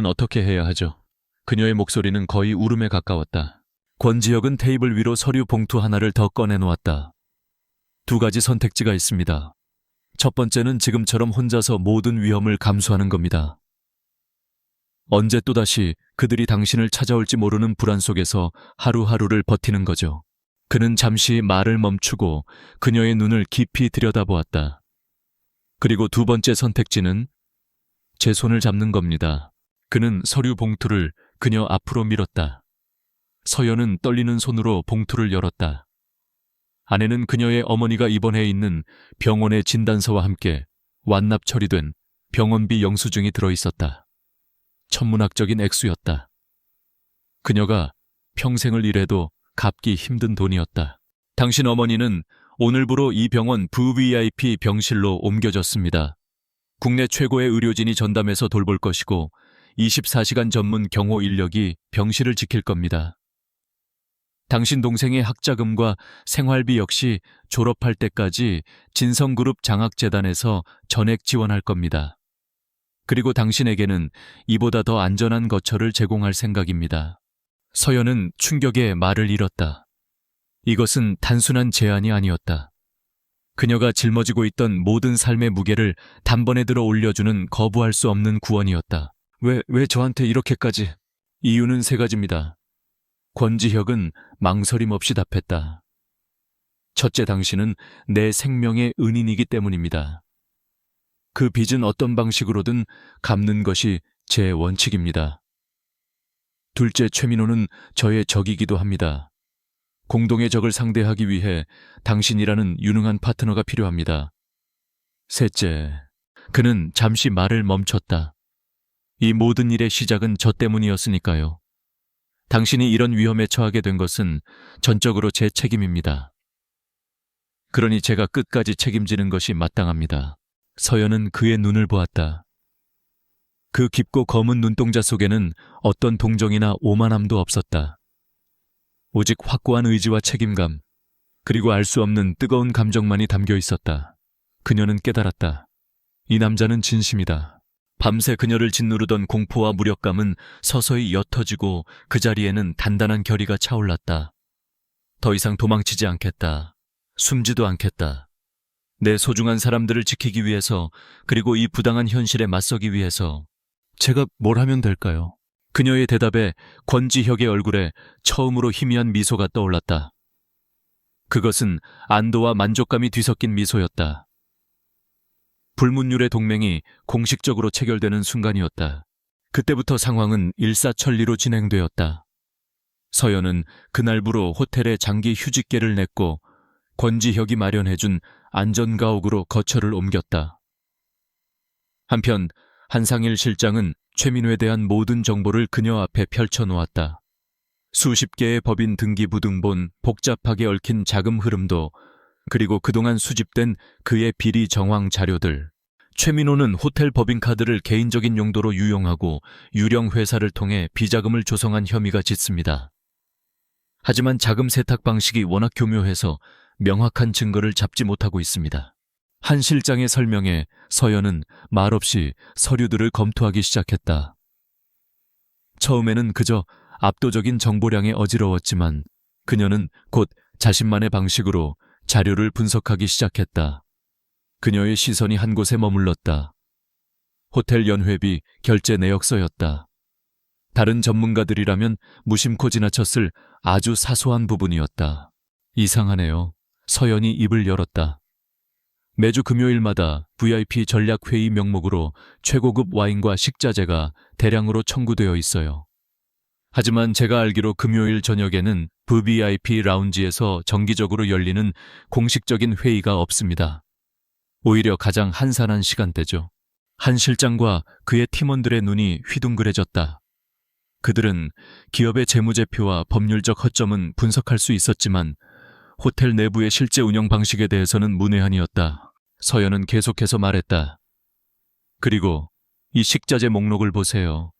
어떻게 해야 하죠? 그녀의 목소리는 거의 울음에 가까웠다. 권지혁은 테이블 위로 서류 봉투 하나를 더 꺼내놓았다. 2가지 선택지가 있습니다. 첫 번째는 지금처럼 혼자서 모든 위험을 감수하는 겁니다. 언제 또다시 그들이 당신을 찾아올지 모르는 불안 속에서 하루하루를 버티는 거죠. 그는 잠시 말을 멈추고 그녀의 눈을 깊이 들여다보았다. 그리고 2번째 선택지는 제 손을 잡는 겁니다. 그는 서류 봉투를 그녀 앞으로 밀었다. 서연은 떨리는 손으로 봉투를 열었다. 안에는 그녀의 어머니가 입원해 있는 병원의 진단서와 함께 완납 처리된 병원비 영수증이 들어있었다. 천문학적인 액수였다. 그녀가 평생을 일해도 갚기 힘든 돈이었다. 당신 어머니는 오늘부로 이 병원 VVIP 병실로 옮겨졌습니다. 국내 최고의 의료진이 전담해서 돌볼 것이고 24시간 전문 경호 인력이 병실을 지킬 겁니다. 당신 동생의 학자금과 생활비 역시 졸업할 때까지 진성그룹 장학재단에서 전액 지원할 겁니다. 그리고 당신에게는 이보다 더 안전한 거처를 제공할 생각입니다. 서연은 충격에 말을 잃었다. 이것은 단순한 제안이 아니었다. 그녀가 짊어지고 있던 모든 삶의 무게를 단번에 들어 올려주는 거부할 수 없는 구원이었다. 왜 저한테 이렇게까지? 이유는 세 가지입니다. 권지혁은 망설임 없이 답했다. 첫째, 당신은 내 생명의 은인이기 때문입니다. 그 빚은 어떤 방식으로든 갚는 것이 제 원칙입니다. 둘째, 최민호는 저의 적이기도 합니다. 공동의 적을 상대하기 위해 당신이라는 유능한 파트너가 필요합니다. 셋째, 그는 잠시 말을 멈췄다. 이 모든 일의 시작은 저 때문이었으니까요. 당신이 이런 위험에 처하게 된 것은 전적으로 제 책임입니다. 그러니 제가 끝까지 책임지는 것이 마땅합니다. 서연은 그의 눈을 보았다. 그 깊고 검은 눈동자 속에는 어떤 동정이나 오만함도 없었다. 오직 확고한 의지와 책임감, 그리고 알 수 없는 뜨거운 감정만이 담겨 있었다. 그녀는 깨달았다. 이 남자는 진심이다. 밤새 그녀를 짓누르던 공포와 무력감은 서서히 옅어지고 그 자리에는 단단한 결의가 차올랐다. 더 이상 도망치지 않겠다. 숨지도 않겠다. 내 소중한 사람들을 지키기 위해서, 그리고 이 부당한 현실에 맞서기 위해서 제가 뭘 하면 될까요? 그녀의 대답에 권지혁의 얼굴에 처음으로 희미한 미소가 떠올랐다. 그것은 안도와 만족감이 뒤섞인 미소였다. 불문율의 동맹이 공식적으로 체결되는 순간이었다. 그때부터 상황은 일사천리로 진행되었다. 서연은 그날부로 호텔에 장기 휴직계를 냈고 권지혁이 마련해준 안전가옥으로 거처를 옮겼다. 한편 한상일 실장은 최민호에 대한 모든 정보를 그녀 앞에 펼쳐놓았다. 수십 개의 법인 등기부등본, 복잡하게 얽힌 자금 흐름도, 그리고 그동안 수집된 그의 비리 정황 자료들. 최민호는 호텔 법인카드를 개인적인 용도로 유용하고 유령 회사를 통해 비자금을 조성한 혐의가 짙습니다. 하지만 자금 세탁 방식이 워낙 교묘해서 명확한 증거를 잡지 못하고 있습니다. 한 실장의 설명에 서연은 말없이 서류들을 검토하기 시작했다. 처음에는 그저 압도적인 정보량에 어지러웠지만 그녀는 곧 자신만의 방식으로 자료를 분석하기 시작했다. 그녀의 시선이 한 곳에 머물렀다. 호텔 연회비 결제 내역서였다. 다른 전문가들이라면 무심코 지나쳤을 아주 사소한 부분이었다. 이상하네요. 서연이 입을 열었다. 매주 금요일마다 VIP 전략회의 명목으로 최고급 와인과 식자재가 대량으로 청구되어 있어요. 하지만 제가 알기로 금요일 저녁에는 VIP 라운지에서 정기적으로 열리는 공식적인 회의가 없습니다. 오히려 가장 한산한 시간대죠. 한 실장과 그의 팀원들의 눈이 휘둥그레졌다. 그들은 기업의 재무제표와 법률적 허점은 분석할 수 있었지만 호텔 내부의 실제 운영 방식에 대해서는 문외한이었다. 서연은 계속해서 말했다. 그리고 이 식자재 목록을 보세요.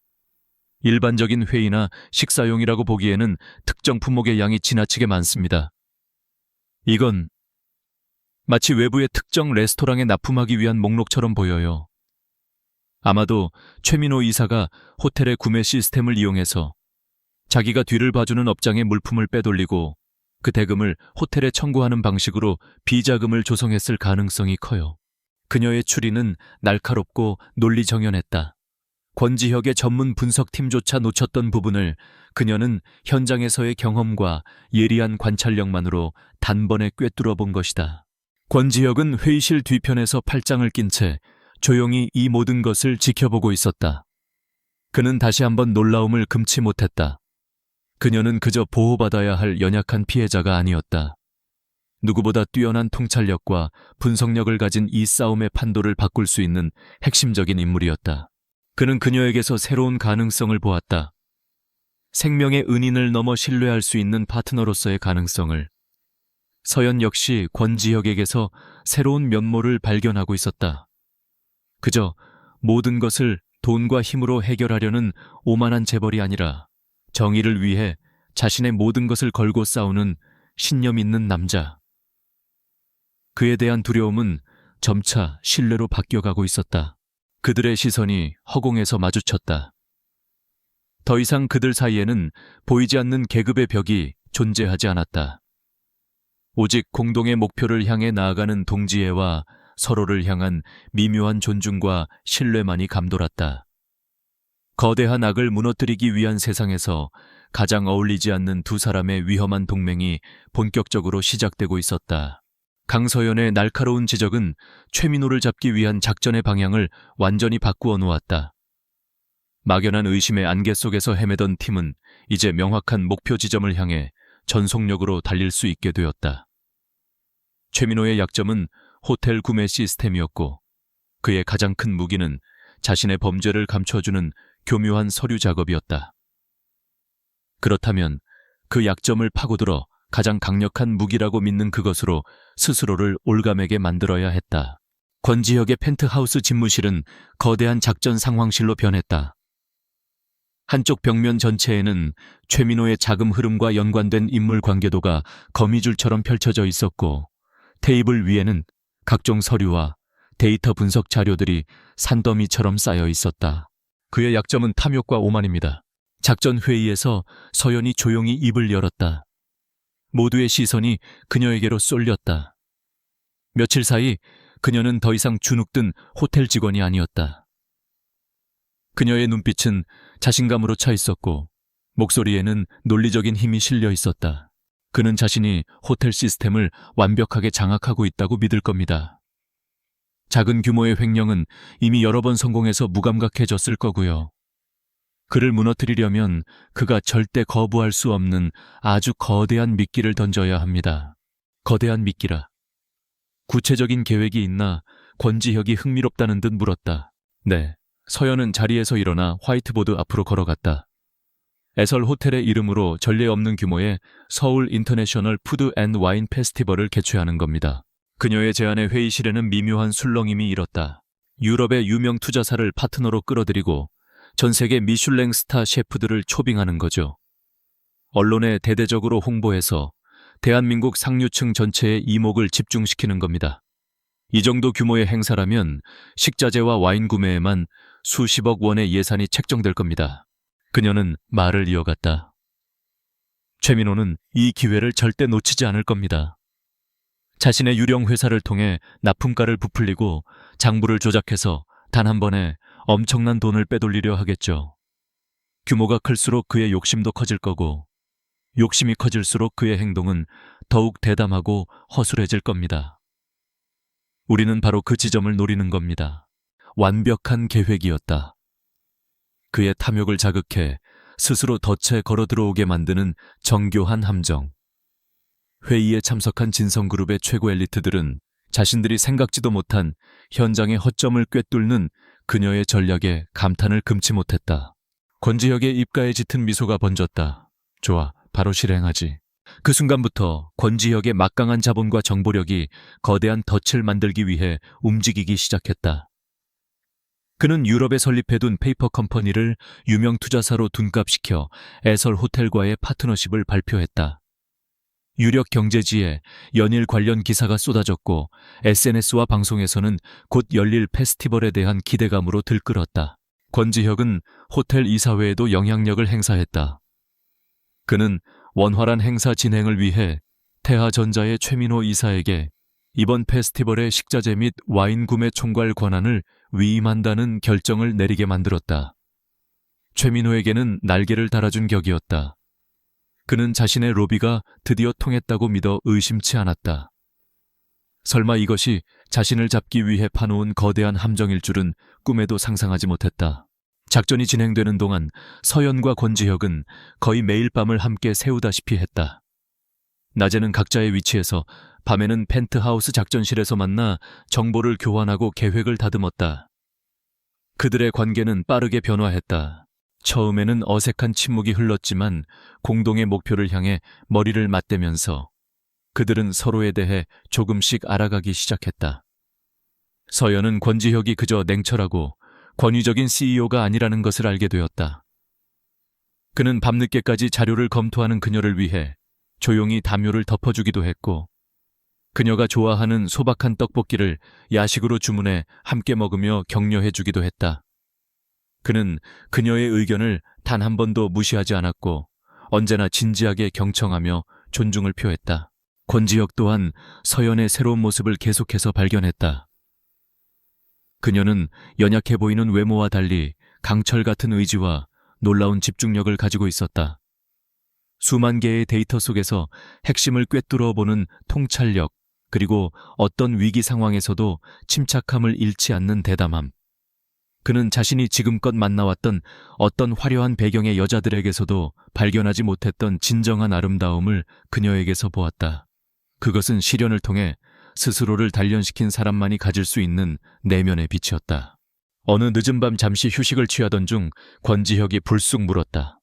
일반적인 회의나 식사용이라고 보기에는 특정 품목의 양이 지나치게 많습니다. 이건 마치 외부의 특정 레스토랑에 납품하기 위한 목록처럼 보여요. 아마도 최민호 이사가 호텔의 구매 시스템을 이용해서 자기가 뒤를 봐주는 업장의 물품을 빼돌리고 그 대금을 호텔에 청구하는 방식으로 비자금을 조성했을 가능성이 커요. 그녀의 추리는 날카롭고 논리정연했다. 권지혁의 전문 분석팀조차 놓쳤던 부분을 그녀는 현장에서의 경험과 예리한 관찰력만으로 단번에 꿰뚫어 본 것이다. 권지혁은 회의실 뒤편에서 팔짱을 낀 채 조용히 이 모든 것을 지켜보고 있었다. 그는 다시 한번 놀라움을 금치 못했다. 그녀는 그저 보호받아야 할 연약한 피해자가 아니었다. 누구보다 뛰어난 통찰력과 분석력을 가진 이 싸움의 판도를 바꿀 수 있는 핵심적인 인물이었다. 그는 그녀에게서 새로운 가능성을 보았다. 생명의 은인을 넘어 신뢰할 수 있는 파트너로서의 가능성을. 서연 역시 권지혁에게서 새로운 면모를 발견하고 있었다. 그저 모든 것을 돈과 힘으로 해결하려는 오만한 재벌이 아니라 정의를 위해 자신의 모든 것을 걸고 싸우는 신념 있는 남자. 그에 대한 두려움은 점차 신뢰로 바뀌어가고 있었다. 그들의 시선이 허공에서 마주쳤다. 더 이상 그들 사이에는 보이지 않는 계급의 벽이 존재하지 않았다. 오직 공동의 목표를 향해 나아가는 동지애와 서로를 향한 미묘한 존중과 신뢰만이 감돌았다. 거대한 악을 무너뜨리기 위한 세상에서 가장 어울리지 않는 두 사람의 위험한 동맹이 본격적으로 시작되고 있었다. 강서연의 날카로운 지적은 최민호를 잡기 위한 작전의 방향을 완전히 바꾸어 놓았다. 막연한 의심의 안개 속에서 헤매던 팀은 이제 명확한 목표 지점을 향해 전속력으로 달릴 수 있게 되었다. 최민호의 약점은 호텔 구매 시스템이었고 그의 가장 큰 무기는 자신의 범죄를 감춰주는 교묘한 서류 작업이었다. 그렇다면 그 약점을 파고들어 가장 강력한 무기라고 믿는 그것으로 스스로를 올가매게 만들어야 했다. 권지혁의 펜트하우스 집무실은 거대한 작전 상황실로 변했다. 한쪽 벽면 전체에는 최민호의 자금 흐름과 연관된 인물 관계도가 거미줄처럼 펼쳐져 있었고 테이블 위에는 각종 서류와 데이터 분석 자료들이 산더미처럼 쌓여 있었다. 그의 약점은 탐욕과 오만입니다. 작전 회의에서 서연이 조용히 입을 열었다. 모두의 시선이 그녀에게로 쏠렸다. 며칠 사이 그녀는 더 이상 주눅든 호텔 직원이 아니었다. 그녀의 눈빛은 자신감으로 차 있었고 목소리에는 논리적인 힘이 실려 있었다. 그는 자신이 호텔 시스템을 완벽하게 장악하고 있다고 믿을 겁니다. 작은 규모의 횡령은 이미 여러 번 성공해서 무감각해졌을 거고요. 그를 무너뜨리려면 그가 절대 거부할 수 없는 아주 거대한 미끼를 던져야 합니다. 거대한 미끼라. 구체적인 계획이 있나 권지혁이 흥미롭다는 듯 물었다. 네. 서연은 자리에서 일어나 화이트보드 앞으로 걸어갔다. 에설 호텔의 이름으로 전례 없는 규모의 서울 인터내셔널 푸드 앤 와인 페스티벌을 개최하는 겁니다. 그녀의 제안에 회의실에는 미묘한 술렁임이 일었다. 유럽의 유명 투자사를 파트너로 끌어들이고 전 세계 미슐랭 스타 셰프들을 초빙하는 거죠. 언론에 대대적으로 홍보해서 대한민국 상류층 전체의 이목을 집중시키는 겁니다. 이 정도 규모의 행사라면 식자재와 와인 구매에만 수십억 원의 예산이 책정될 겁니다. 그녀는 말을 이어갔다. 최민호는 이 기회를 절대 놓치지 않을 겁니다. 자신의 유령 회사를 통해 납품가를 부풀리고 장부를 조작해서 단 한 번에 엄청난 돈을 빼돌리려 하겠죠. 규모가 클수록 그의 욕심도 커질 거고 욕심이 커질수록 그의 행동은 더욱 대담하고 허술해질 겁니다. 우리는 바로 그 지점을 노리는 겁니다. 완벽한 계획이었다. 그의 탐욕을 자극해 스스로 덫에 걸어 들어오게 만드는 정교한 함정. 회의에 참석한 진성그룹의 최고 엘리트들은 자신들이 생각지도 못한 현장의 허점을 꿰뚫는 그녀의 전략에 감탄을 금치 못했다. 권지혁의 입가에 짙은 미소가 번졌다. 좋아, 바로 실행하지. 그 순간부터 권지혁의 막강한 자본과 정보력이 거대한 덫을 만들기 위해 움직이기 시작했다. 그는 유럽에 설립해둔 페이퍼 컴퍼니를 유명 투자사로 둔갑시켜 에설 호텔과의 파트너십을 발표했다. 유력 경제지에 연일 관련 기사가 쏟아졌고 SNS와 방송에서는 곧 열릴 페스티벌에 대한 기대감으로 들끓었다. 권지혁은 호텔 이사회에도 영향력을 행사했다. 그는 원활한 행사 진행을 위해 태하전자의 최민호 이사에게 이번 페스티벌의 식자재 및 와인 구매 총괄 권한을 위임한다는 결정을 내리게 만들었다. 최민호에게는 날개를 달아준 격이었다. 그는 자신의 로비가 드디어 통했다고 믿어 의심치 않았다. 설마 이것이 자신을 잡기 위해 파놓은 거대한 함정일 줄은 꿈에도 상상하지 못했다. 작전이 진행되는 동안 서연과 권지혁은 거의 매일 밤을 함께 새우다시피 했다. 낮에는 각자의 위치에서, 밤에는 펜트하우스 작전실에서 만나 정보를 교환하고 계획을 다듬었다. 그들의 관계는 빠르게 변화했다. 처음에는 어색한 침묵이 흘렀지만 공동의 목표를 향해 머리를 맞대면서 그들은 서로에 대해 조금씩 알아가기 시작했다. 서연은 권지혁이 그저 냉철하고 권위적인 CEO가 아니라는 것을 알게 되었다. 그는 밤늦게까지 자료를 검토하는 그녀를 위해 조용히 담요를 덮어주기도 했고, 그녀가 좋아하는 소박한 떡볶이를 야식으로 주문해 함께 먹으며 격려해주기도 했다. 그는 그녀의 의견을 단 한 번도 무시하지 않았고 언제나 진지하게 경청하며 존중을 표했다. 권지혁 또한 서연의 새로운 모습을 계속해서 발견했다. 그녀는 연약해 보이는 외모와 달리 강철 같은 의지와 놀라운 집중력을 가지고 있었다. 수만 개의 데이터 속에서 핵심을 꿰뚫어 보는 통찰력, 그리고 어떤 위기 상황에서도 침착함을 잃지 않는 대담함. 그는 자신이 지금껏 만나왔던 어떤 화려한 배경의 여자들에게서도 발견하지 못했던 진정한 아름다움을 그녀에게서 보았다. 그것은 시련을 통해 스스로를 단련시킨 사람만이 가질 수 있는 내면의 빛이었다. 어느 늦은 밤 잠시 휴식을 취하던 중 권지혁이 불쑥 물었다.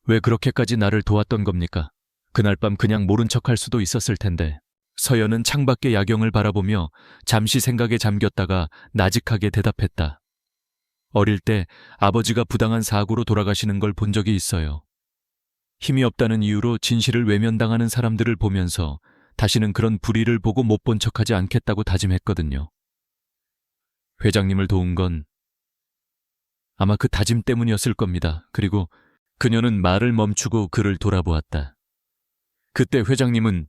왜 그렇게까지 나를 도왔던 겁니까? 그날 밤 그냥 모른 척할 수도 있었을 텐데. 서연은 창밖의 야경을 바라보며 잠시 생각에 잠겼다가 나직하게 대답했다. 어릴 때 아버지가 부당한 사고로 돌아가시는 걸 본 적이 있어요. 힘이 없다는 이유로 진실을 외면당하는 사람들을 보면서 다시는 그런 불의를 보고 못 본 척하지 않겠다고 다짐했거든요. 회장님을 도운 건 아마 그 다짐 때문이었을 겁니다. 그리고 그녀는 말을 멈추고 그를 돌아보았다. 그때 회장님은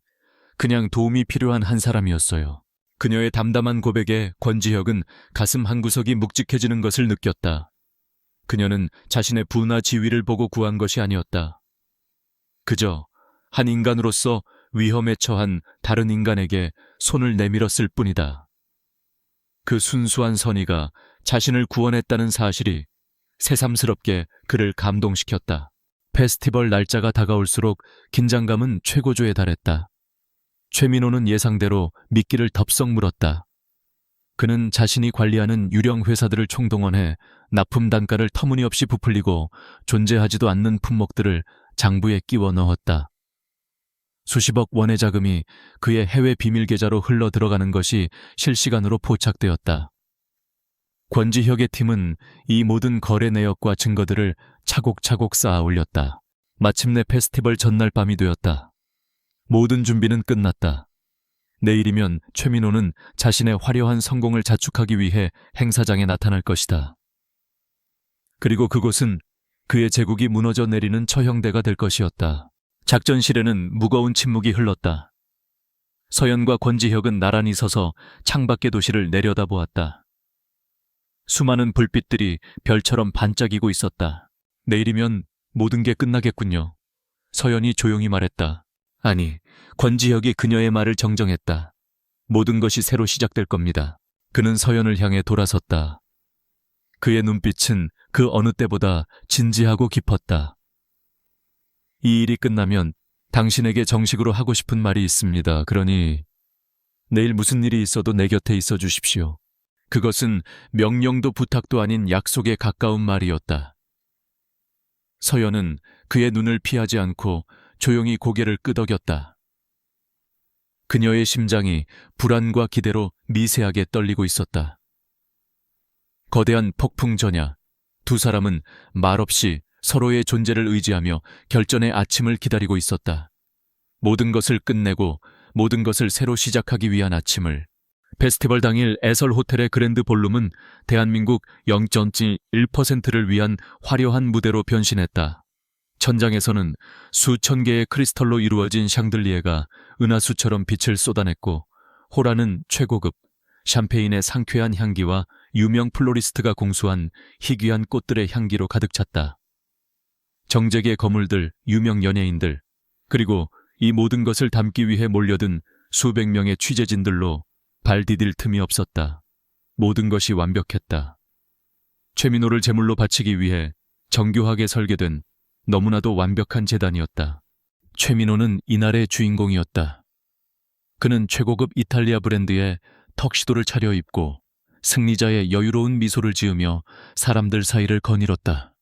그냥 도움이 필요한 한 사람이었어요. 그녀의 담담한 고백에 권지혁은 가슴 한구석이 묵직해지는 것을 느꼈다. 그녀는 자신의 부나 지위를 보고 구한 것이 아니었다. 그저 한 인간으로서 위험에 처한 다른 인간에게 손을 내밀었을 뿐이다. 그 순수한 선의가 자신을 구원했다는 사실이 새삼스럽게 그를 감동시켰다. 페스티벌 날짜가 다가올수록 긴장감은 최고조에 달했다. 최민호는 예상대로 미끼를 덥석 물었다. 그는 자신이 관리하는 유령 회사들을 총동원해 납품 단가를 터무니없이 부풀리고 존재하지도 않는 품목들을 장부에 끼워 넣었다. 수십억 원의 자금이 그의 해외 비밀 계좌로 흘러 들어가는 것이 실시간으로 포착되었다. 권지혁의 팀은 이 모든 거래 내역과 증거들을 차곡차곡 쌓아 올렸다. 마침내 페스티벌 전날 밤이 되었다. 모든 준비는 끝났다. 내일이면 최민호는 자신의 화려한 성공을 자축하기 위해 행사장에 나타날 것이다. 그리고 그곳은 그의 제국이 무너져 내리는 처형대가 될 것이었다. 작전실에는 무거운 침묵이 흘렀다. 서연과 권지혁은 나란히 서서 창밖의 도시를 내려다보았다. 수많은 불빛들이 별처럼 반짝이고 있었다. 내일이면 모든 게 끝나겠군요. 서연이 조용히 말했다. 아니, 권지혁이 그녀의 말을 정정했다. 모든 것이 새로 시작될 겁니다. 그는 서연을 향해 돌아섰다. 그의 눈빛은 그 어느 때보다 진지하고 깊었다. 이 일이 끝나면 당신에게 정식으로 하고 싶은 말이 있습니다. 그러니 내일 무슨 일이 있어도 내 곁에 있어 주십시오. 그것은 명령도 부탁도 아닌 약속에 가까운 말이었다. 서연은 그의 눈을 피하지 않고 조용히 고개를 끄덕였다. 그녀의 심장이 불안과 기대로 미세하게 떨리고 있었다. 거대한 폭풍 전야, 두 사람은 말없이 서로의 존재를 의지하며 결전의 아침을 기다리고 있었다. 모든 것을 끝내고 모든 것을 새로 시작하기 위한 아침을. 페스티벌 당일 에설 호텔의 그랜드 볼룸은 대한민국 0.1%를 위한 화려한 무대로 변신했다. 천장에서는 수천 개의 크리스털로 이루어진 샹들리에가 은하수처럼 빛을 쏟아냈고, 호라는 최고급, 샴페인의 상쾌한 향기와 유명 플로리스트가 공수한 희귀한 꽃들의 향기로 가득 찼다. 정재계 거물들, 유명 연예인들, 그리고 이 모든 것을 담기 위해 몰려든 수백 명의 취재진들로 발 디딜 틈이 없었다. 모든 것이 완벽했다. 최민호를 제물로 바치기 위해 정교하게 설계된 너무나도 완벽한 재단이었다. 최민호는 이날의 주인공이었다. 그는 최고급 이탈리아 브랜드의 턱시도를 차려입고 승리자의 여유로운 미소를 지으며 사람들 사이를 거닐었다.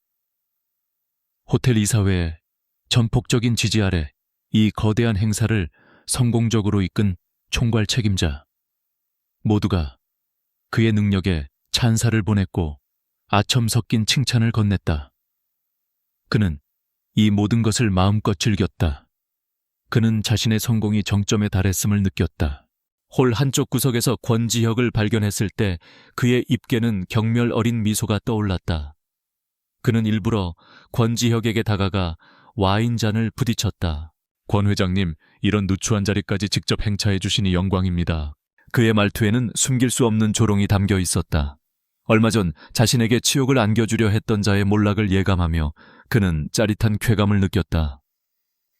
호텔 이사회의 전폭적인 지지 아래 이 거대한 행사를 성공적으로 이끈 총괄 책임자. 모두가 그의 능력에 찬사를 보냈고 아첨 섞인 칭찬을 건넸다. 그는 이 모든 것을 마음껏 즐겼다. 그는 자신의 성공이 정점에 달했음을 느꼈다. 홀 한쪽 구석에서 권지혁을 발견했을 때 그의 입계는 경멸 어린 미소가 떠올랐다. 그는 일부러 권지혁에게 다가가 와인잔을 부딪혔다. 권 회장님, 이런 누추한 자리까지 직접 행차해 주시니 영광입니다. 그의 말투에는 숨길 수 없는 조롱이 담겨 있었다. 얼마 전 자신에게 치욕을 안겨주려 했던 자의 몰락을 예감하며 그는 짜릿한 쾌감을 느꼈다.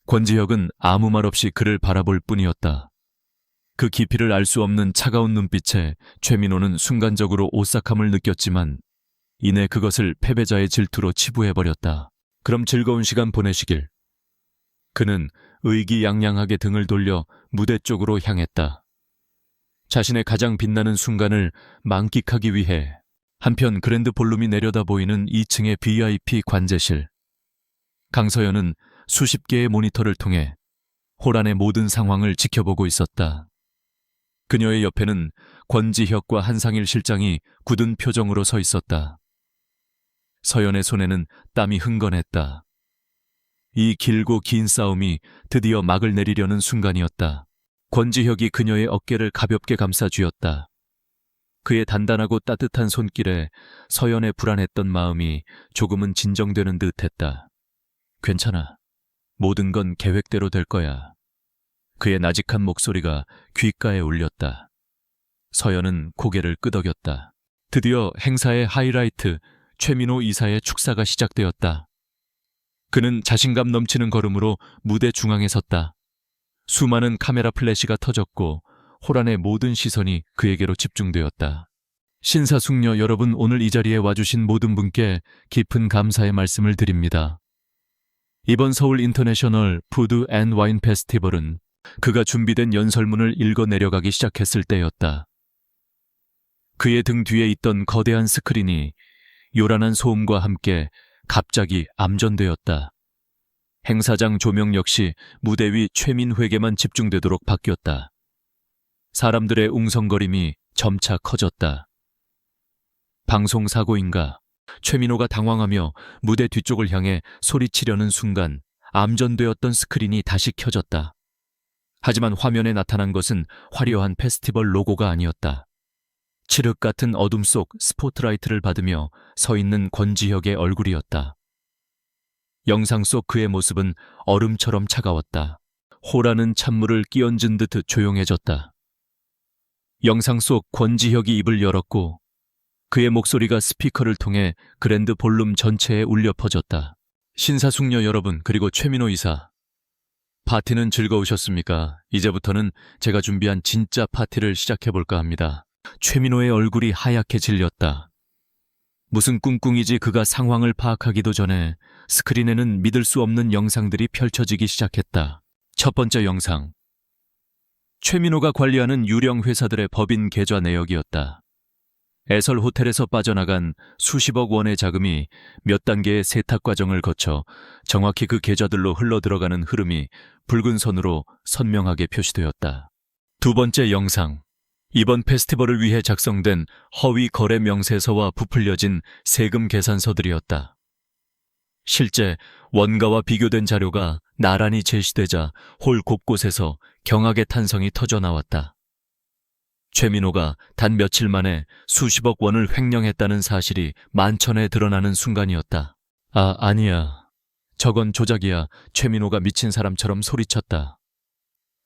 권지혁은 아무 말 없이 그를 바라볼 뿐이었다. 그 깊이를 알 수 없는 차가운 눈빛에 최민호는 순간적으로 오싹함을 느꼈지만 이내 그것을 패배자의 질투로 치부해버렸다. 그럼 즐거운 시간 보내시길. 그는 의기양양하게 등을 돌려 무대 쪽으로 향했다. 자신의 가장 빛나는 순간을 만끽하기 위해 한편 그랜드 볼룸이 내려다 보이는 2층의 VIP 관제실. 강서연은 수십 개의 모니터를 통해 홀 안의 모든 상황을 지켜보고 있었다. 그녀의 옆에는 권지혁과 한상일 실장이 굳은 표정으로 서 있었다. 서연의 손에는 땀이 흥건했다. 이 길고 긴 싸움이 드디어 막을 내리려는 순간이었다. 권지혁이 그녀의 어깨를 가볍게 감싸 쥐었다. 그의 단단하고 따뜻한 손길에 서연의 불안했던 마음이 조금은 진정되는 듯했다. 괜찮아. 모든 건 계획대로 될 거야. 그의 나직한 목소리가 귓가에 울렸다. 서연은 고개를 끄덕였다. 드디어 행사의 하이라이트, 최민호 이사의 축사가 시작되었다. 그는 자신감 넘치는 걸음으로 무대 중앙에 섰다. 수많은 카메라 플래시가 터졌고 홀 안의 모든 시선이 그에게로 집중되었다. 신사숙녀 여러분, 오늘 이 자리에 와주신 모든 분께 깊은 감사의 말씀을 드립니다. 이번 서울 인터내셔널 푸드 앤 와인 페스티벌은 그가 준비된 연설문을 읽어 내려가기 시작했을 때였다. 그의 등 뒤에 있던 거대한 스크린이 요란한 소음과 함께 갑자기 암전되었다. 행사장 조명 역시 무대 위 최민회에게만 집중되도록 바뀌었다. 사람들의 웅성거림이 점차 커졌다. 방송사고인가? 최민호가 당황하며 무대 뒤쪽을 향해 소리치려는 순간 암전되었던 스크린이 다시 켜졌다. 하지만 화면에 나타난 것은 화려한 페스티벌 로고가 아니었다. 칠흑 같은 어둠 속 스포트라이트를 받으며 서 있는 권지혁의 얼굴이었다. 영상 속 그의 모습은 얼음처럼 차가웠다. 호라는 찬물을 끼얹은 듯 조용해졌다. 영상 속 권지혁이 입을 열었고 그의 목소리가 스피커를 통해 그랜드 볼룸 전체에 울려 퍼졌다. 신사숙녀 여러분, 그리고 최민호 이사. 파티는 즐거우셨습니까? 이제부터는 제가 준비한 진짜 파티를 시작해볼까 합니다. 최민호의 얼굴이 하얗게 질렸다. 무슨 꿍꿍이지 그가 상황을 파악하기도 전에 스크린에는 믿을 수 없는 영상들이 펼쳐지기 시작했다. 첫 번째 영상. 최민호가 관리하는 유령 회사들의 법인 계좌 내역이었다. 애설 호텔에서 빠져나간 수십억 원의 자금이 몇 단계의 세탁 과정을 거쳐 정확히 그 계좌들로 흘러들어가는 흐름이 붉은 선으로 선명하게 표시되었다. 두 번째 영상. 이번 페스티벌을 위해 작성된 허위 거래 명세서와 부풀려진 세금 계산서들이었다. 실제 원가와 비교된 자료가 나란히 제시되자 홀 곳곳에서 경악의 탄성이 터져나왔다. 최민호가 단 며칠 만에 수십억 원을 횡령했다는 사실이 만천에 드러나는 순간이었다. 아니야. 저건 조작이야. 최민호가 미친 사람처럼 소리쳤다.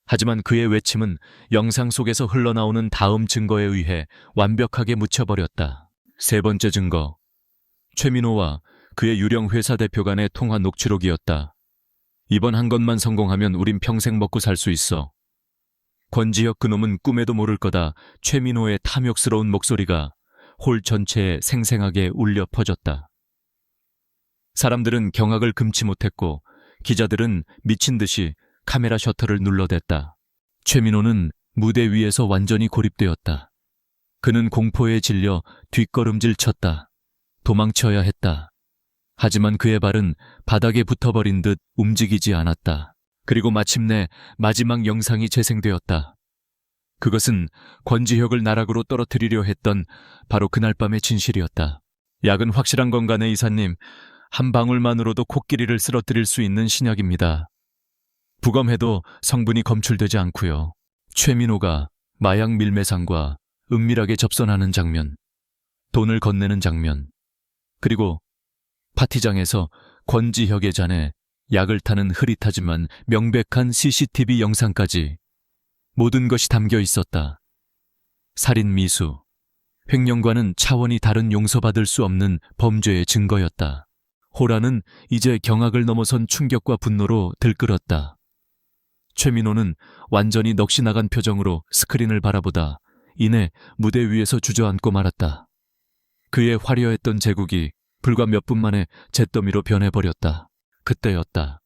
하지만 그의 외침은 영상 속에서 흘러나오는 다음 증거에 의해 완벽하게 묻혀버렸다. 세 번째 증거. 최민호와 그의 유령 회사 대표 간의 통화 녹취록이었다. 이번 한 건만 성공하면 우린 평생 먹고 살 수 있어. 권지혁 그놈은 꿈에도 모를 거다. 최민호의 탐욕스러운 목소리가 홀 전체에 생생하게 울려 퍼졌다. 사람들은 경악을 금치 못했고 기자들은 미친 듯이 카메라 셔터를 눌러댔다. 최민호는 무대 위에서 완전히 고립되었다. 그는 공포에 질려 뒷걸음질 쳤다. 도망쳐야 했다. 하지만 그의 발은 바닥에 붙어버린 듯 움직이지 않았다. 그리고 마침내 마지막 영상이 재생되었다. 그것은 권지혁을 나락으로 떨어뜨리려 했던 바로 그날 밤의 진실이었다. 약은 확실한 건가네, 이사님. 한 방울만으로도 코끼리를 쓰러뜨릴 수 있는 신약입니다. 부검해도 성분이 검출되지 않고요. 최민호가 마약 밀매상과 은밀하게 접선하는 장면, 돈을 건네는 장면, 그리고 파티장에서 권지혁의 잔에 약을 타는 흐릿하지만 명백한 CCTV 영상까지 모든 것이 담겨 있었다. 살인 미수, 횡령과는 차원이 다른 용서받을 수 없는 범죄의 증거였다. 호라는 이제 경악을 넘어선 충격과 분노로 들끓었다. 최민호는 완전히 넋이 나간 표정으로 스크린을 바라보다 이내 무대 위에서 주저앉고 말았다. 그의 화려했던 제국이 불과 몇 분 만에 잿더미로 변해버렸다. 그때였다.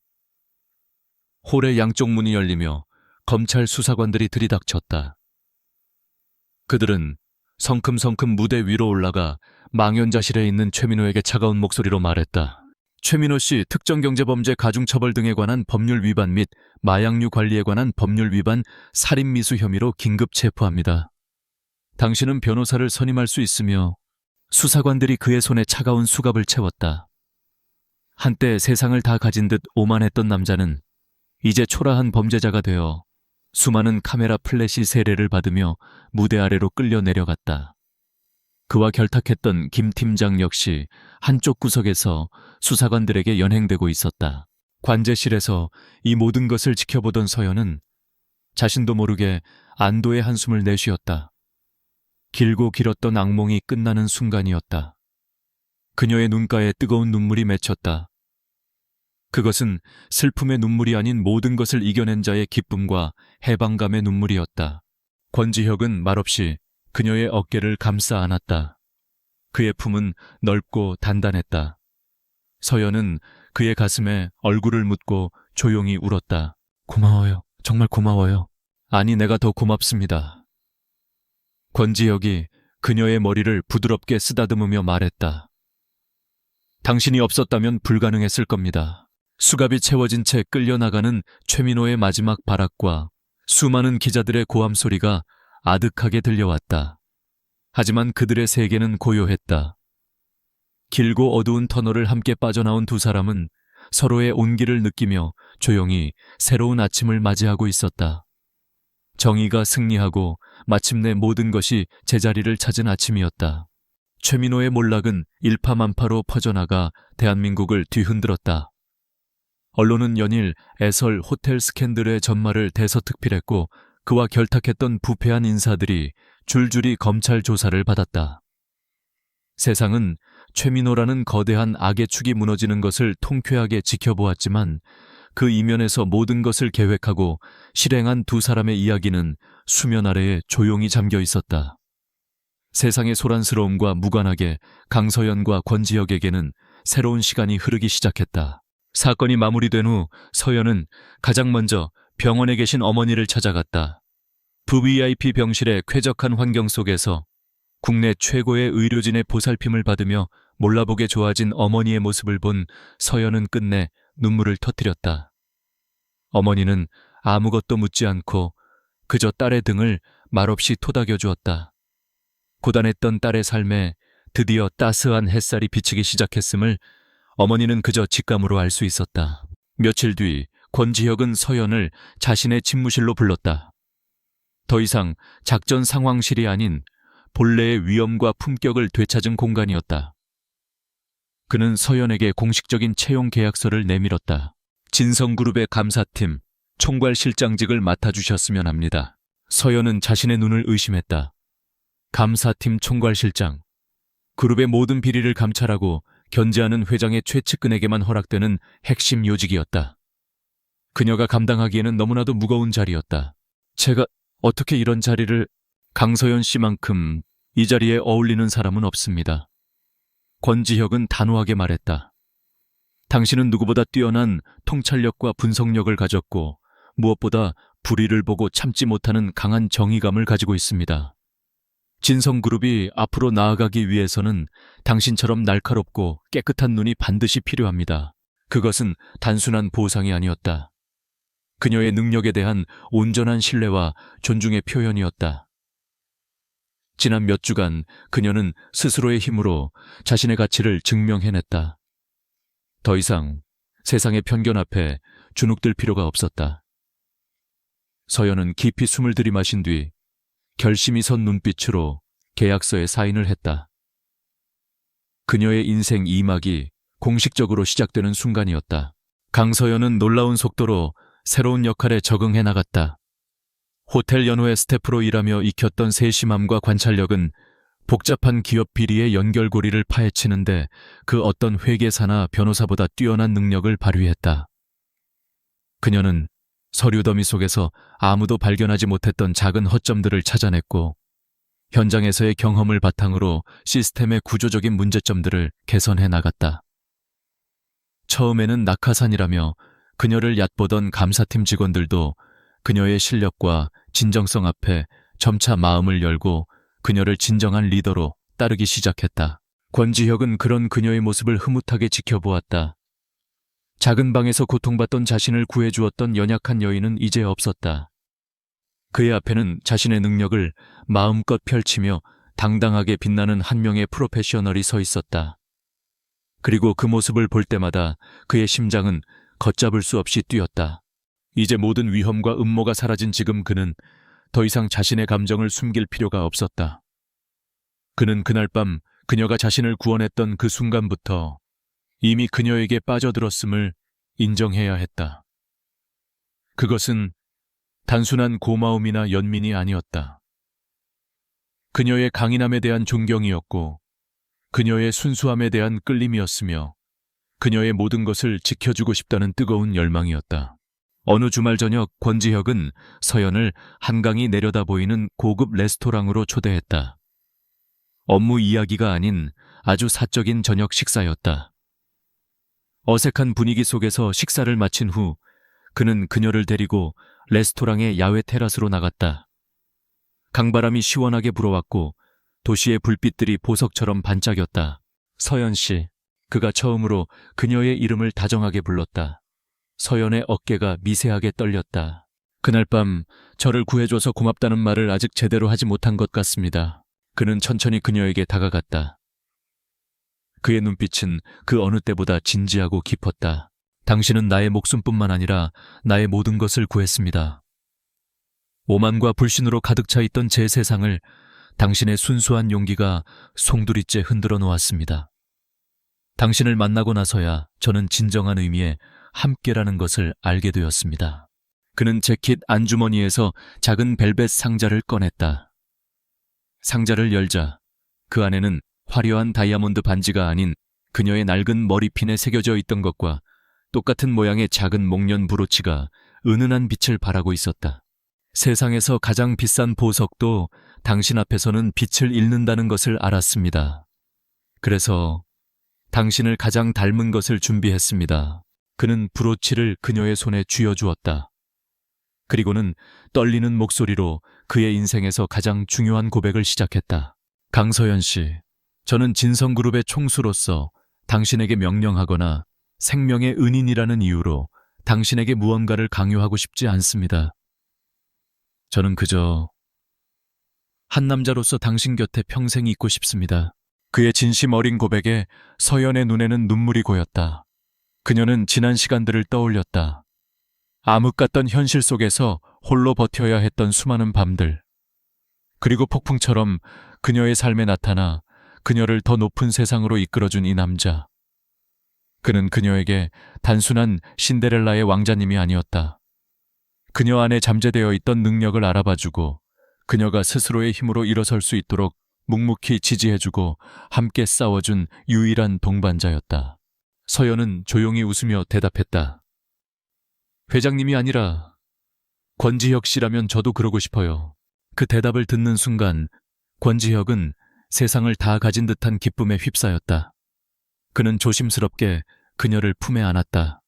홀의 양쪽 문이 열리며 검찰 수사관들이 들이닥쳤다. 그들은 성큼성큼 무대 위로 올라가 망연자실해 있는 최민호에게 차가운 목소리로 말했다. 최민호 씨 특정경제범죄 가중처벌 등에 관한 법률 위반 및 마약류 관리에 관한 법률 위반 살인미수 혐의로 긴급 체포합니다. 당신은 변호사를 선임할 수 있으며 수사관들이 그의 손에 차가운 수갑을 채웠다. 한때 세상을 다 가진 듯 오만했던 남자는 이제 초라한 범죄자가 되어 수많은 카메라 플래시 세례를 받으며 무대 아래로 끌려 내려갔다. 그와 결탁했던 김 팀장 역시 한쪽 구석에서 수사관들에게 연행되고 있었다. 관제실에서 이 모든 것을 지켜보던 서연은 자신도 모르게 안도의 한숨을 내쉬었다. 길고 길었던 악몽이 끝나는 순간이었다. 그녀의 눈가에 뜨거운 눈물이 맺혔다. 그것은 슬픔의 눈물이 아닌 모든 것을 이겨낸 자의 기쁨과 해방감의 눈물이었다. 권지혁은 말없이 그녀의 어깨를 감싸 안았다. 그의 품은 넓고 단단했다. 서연은 그의 가슴에 얼굴을 묻고 조용히 울었다. 고마워요. 정말 고마워요. 아니, 내가 더 고맙습니다. 권지혁이 그녀의 머리를 부드럽게 쓰다듬으며 말했다. 당신이 없었다면 불가능했을 겁니다. 수갑이 채워진 채 끌려나가는 최민호의 마지막 발악과 수많은 기자들의 고함 소리가 아득하게 들려왔다. 하지만 그들의 세계는 고요했다. 길고 어두운 터널을 함께 빠져나온 두 사람은 서로의 온기를 느끼며 조용히 새로운 아침을 맞이하고 있었다. 정의가 승리하고 마침내 모든 것이 제자리를 찾은 아침이었다. 최민호의 몰락은 일파만파로 퍼져나가 대한민국을 뒤흔들었다. 언론은 연일 애설 호텔 스캔들의 전말을 대서특필했고 그와 결탁했던 부패한 인사들이 줄줄이 검찰 조사를 받았다. 세상은 최민호라는 거대한 악의 축이 무너지는 것을 통쾌하게 지켜보았지만 그 이면에서 모든 것을 계획하고 실행한 두 사람의 이야기는 수면 아래에 조용히 잠겨 있었다. 세상의 소란스러움과 무관하게 강서연과 권지혁에게는 새로운 시간이 흐르기 시작했다. 사건이 마무리된 후 서연은 가장 먼저 병원에 계신 어머니를 찾아갔다. VVIP 병실의 쾌적한 환경 속에서 국내 최고의 의료진의 보살핌을 받으며 몰라보게 좋아진 어머니의 모습을 본 서연은 끝내 눈물을 터뜨렸다. 어머니는 아무것도 묻지 않고 그저 딸의 등을 말없이 토닥여 주었다. 고단했던 딸의 삶에 드디어 따스한 햇살이 비치기 시작했음을 어머니는 그저 직감으로 알 수 있었다. 며칠 뒤 권지혁은 서연을 자신의 집무실로 불렀다. 더 이상 작전 상황실이 아닌 본래의 위엄과 품격을 되찾은 공간이었다. 그는 서연에게 공식적인 채용 계약서를 내밀었다. 진성그룹의 감사팀 총괄실장직을 맡아주셨으면 합니다. 서연은 자신의 눈을 의심했다. 감사팀 총괄실장. 그룹의 모든 비리를 감찰하고 견제하는 회장의 최측근에게만 허락되는 핵심 요직이었다. 그녀가 감당하기에는 너무나도 무거운 자리였다. 제가 어떻게 이런 자리를 강서연 씨만큼 이 자리에 어울리는 사람은 없습니다. 권지혁은 단호하게 말했다. 당신은 누구보다 뛰어난 통찰력과 분석력을 가졌고 무엇보다 불의를 보고 참지 못하는 강한 정의감을 가지고 있습니다. 진성그룹이 앞으로 나아가기 위해서는 당신처럼 날카롭고 깨끗한 눈이 반드시 필요합니다. 그것은 단순한 보상이 아니었다. 그녀의 능력에 대한 온전한 신뢰와 존중의 표현이었다. 지난 몇 주간 그녀는 스스로의 힘으로 자신의 가치를 증명해냈다. 더 이상 세상의 편견 앞에 주눅들 필요가 없었다. 서연은 깊이 숨을 들이마신 뒤 결심이 선 눈빛으로 계약서에 사인을 했다. 그녀의 인생 2막이 공식적으로 시작되는 순간이었다. 강서연은 놀라운 속도로 새로운 역할에 적응해 나갔다. 호텔 연호의 스태프로 일하며 익혔던 세심함과 관찰력은 복잡한 기업 비리의 연결고리를 파헤치는데 그 어떤 회계사나 변호사보다 뛰어난 능력을 발휘했다. 그녀는 서류 더미 속에서 아무도 발견하지 못했던 작은 허점들을 찾아냈고 현장에서의 경험을 바탕으로 시스템의 구조적인 문제점들을 개선해 나갔다. 처음에는 낙하산이라며 그녀를 얕보던 감사팀 직원들도 그녀의 실력과 진정성 앞에 점차 마음을 열고 그녀를 진정한 리더로 따르기 시작했다. 권지혁은 그런 그녀의 모습을 흐뭇하게 지켜보았다. 작은 방에서 고통받던 자신을 구해주었던 연약한 여인은 이제 없었다. 그의 앞에는 자신의 능력을 마음껏 펼치며 당당하게 빛나는 한 명의 프로페셔널이 서 있었다. 그리고 그 모습을 볼 때마다 그의 심장은 걷잡을 수 없이 뛰었다. 이제 모든 위험과 음모가 사라진 지금 그는 더 이상 자신의 감정을 숨길 필요가 없었다. 그는 그날 밤 그녀가 자신을 구원했던 그 순간부터 이미 그녀에게 빠져들었음을 인정해야 했다. 그것은 단순한 고마움이나 연민이 아니었다. 그녀의 강인함에 대한 존경이었고 그녀의 순수함에 대한 끌림이었으며 그녀의 모든 것을 지켜주고 싶다는 뜨거운 열망이었다. 어느 주말 저녁 권지혁은 서연을 한강이 내려다 보이는 고급 레스토랑으로 초대했다. 업무 이야기가 아닌 아주 사적인 저녁 식사였다. 어색한 분위기 속에서 식사를 마친 후 그는 그녀를 데리고 레스토랑의 야외 테라스로 나갔다. 강바람이 시원하게 불어왔고 도시의 불빛들이 보석처럼 반짝였다. 서연 씨, 그가 처음으로 그녀의 이름을 다정하게 불렀다. 서연의 어깨가 미세하게 떨렸다. 그날 밤 저를 구해줘서 고맙다는 말을 아직 제대로 하지 못한 것 같습니다. 그는 천천히 그녀에게 다가갔다. 그의 눈빛은 그 어느 때보다 진지하고 깊었다. 당신은 나의 목숨뿐만 아니라 나의 모든 것을 구했습니다. 오만과 불신으로 가득 차 있던 제 세상을 당신의 순수한 용기가 송두리째 흔들어 놓았습니다. 당신을 만나고 나서야 저는 진정한 의미의 함께라는 것을 알게 되었습니다. 그는 재킷 안주머니에서 작은 벨벳 상자를 꺼냈다. 상자를 열자 그 안에는 화려한 다이아몬드 반지가 아닌 그녀의 낡은 머리핀에 새겨져 있던 것과 똑같은 모양의 작은 목련 브로치가 은은한 빛을 발하고 있었다. 세상에서 가장 비싼 보석도 당신 앞에서는 빛을 잃는다는 것을 알았습니다. 그래서 당신을 가장 닮은 것을 준비했습니다. 그는 브로치를 그녀의 손에 쥐어주었다. 그리고는 떨리는 목소리로 그의 인생에서 가장 중요한 고백을 시작했다. 강서연 씨, 저는 진성그룹의 총수로서 당신에게 명령하거나 생명의 은인이라는 이유로 당신에게 무언가를 강요하고 싶지 않습니다. 저는 그저 한 남자로서 당신 곁에 평생 있고 싶습니다. 그의 진심 어린 고백에 서연의 눈에는 눈물이 고였다. 그녀는 지난 시간들을 떠올렸다. 암흑 같던 현실 속에서 홀로 버텨야 했던 수많은 밤들. 그리고 폭풍처럼 그녀의 삶에 나타나 그녀를 더 높은 세상으로 이끌어준 이 남자. 그는 그녀에게 단순한 신데렐라의 왕자님이 아니었다. 그녀 안에 잠재되어 있던 능력을 알아봐주고 그녀가 스스로의 힘으로 일어설 수 있도록 묵묵히 지지해주고 함께 싸워준 유일한 동반자였다. 서연은 조용히 웃으며 대답했다. 회장님이 아니라 권지혁 씨라면 저도 그러고 싶어요. 그 대답을 듣는 순간 권지혁은 세상을 다 가진 듯한 기쁨에 휩싸였다. 그는 조심스럽게 그녀를 품에 안았다.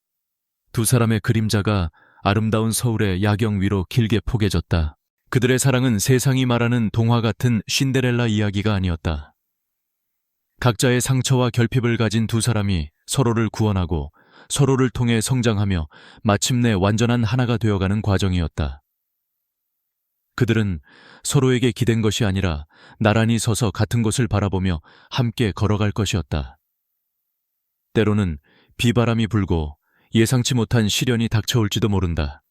두 사람의 그림자가 아름다운 서울의 야경 위로 길게 포개졌다. 그들의 사랑은 세상이 말하는 동화 같은 신데렐라 이야기가 아니었다. 각자의 상처와 결핍을 가진 두 사람이 서로를 구원하고 서로를 통해 성장하며 마침내 완전한 하나가 되어가는 과정이었다. 그들은 서로에게 기댄 것이 아니라 나란히 서서 같은 곳을 바라보며 함께 걸어갈 것이었다. 때로는 비바람이 불고 예상치 못한 시련이 닥쳐올지도 모른다.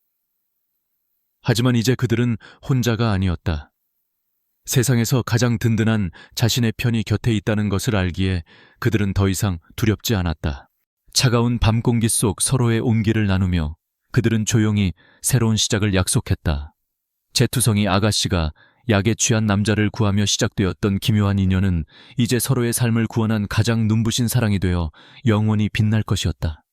하지만 이제 그들은 혼자가 아니었다. 세상에서 가장 든든한 자신의 편이 곁에 있다는 것을 알기에 그들은 더 이상 두렵지 않았다. 차가운 밤 공기 속 서로의 온기를 나누며 그들은 조용히 새로운 시작을 약속했다. 제투성이 아가씨가 약에 취한 남자를 구하며 시작되었던 기묘한 인연은 이제 서로의 삶을 구원한 가장 눈부신 사랑이 되어 영원히 빛날 것이었다.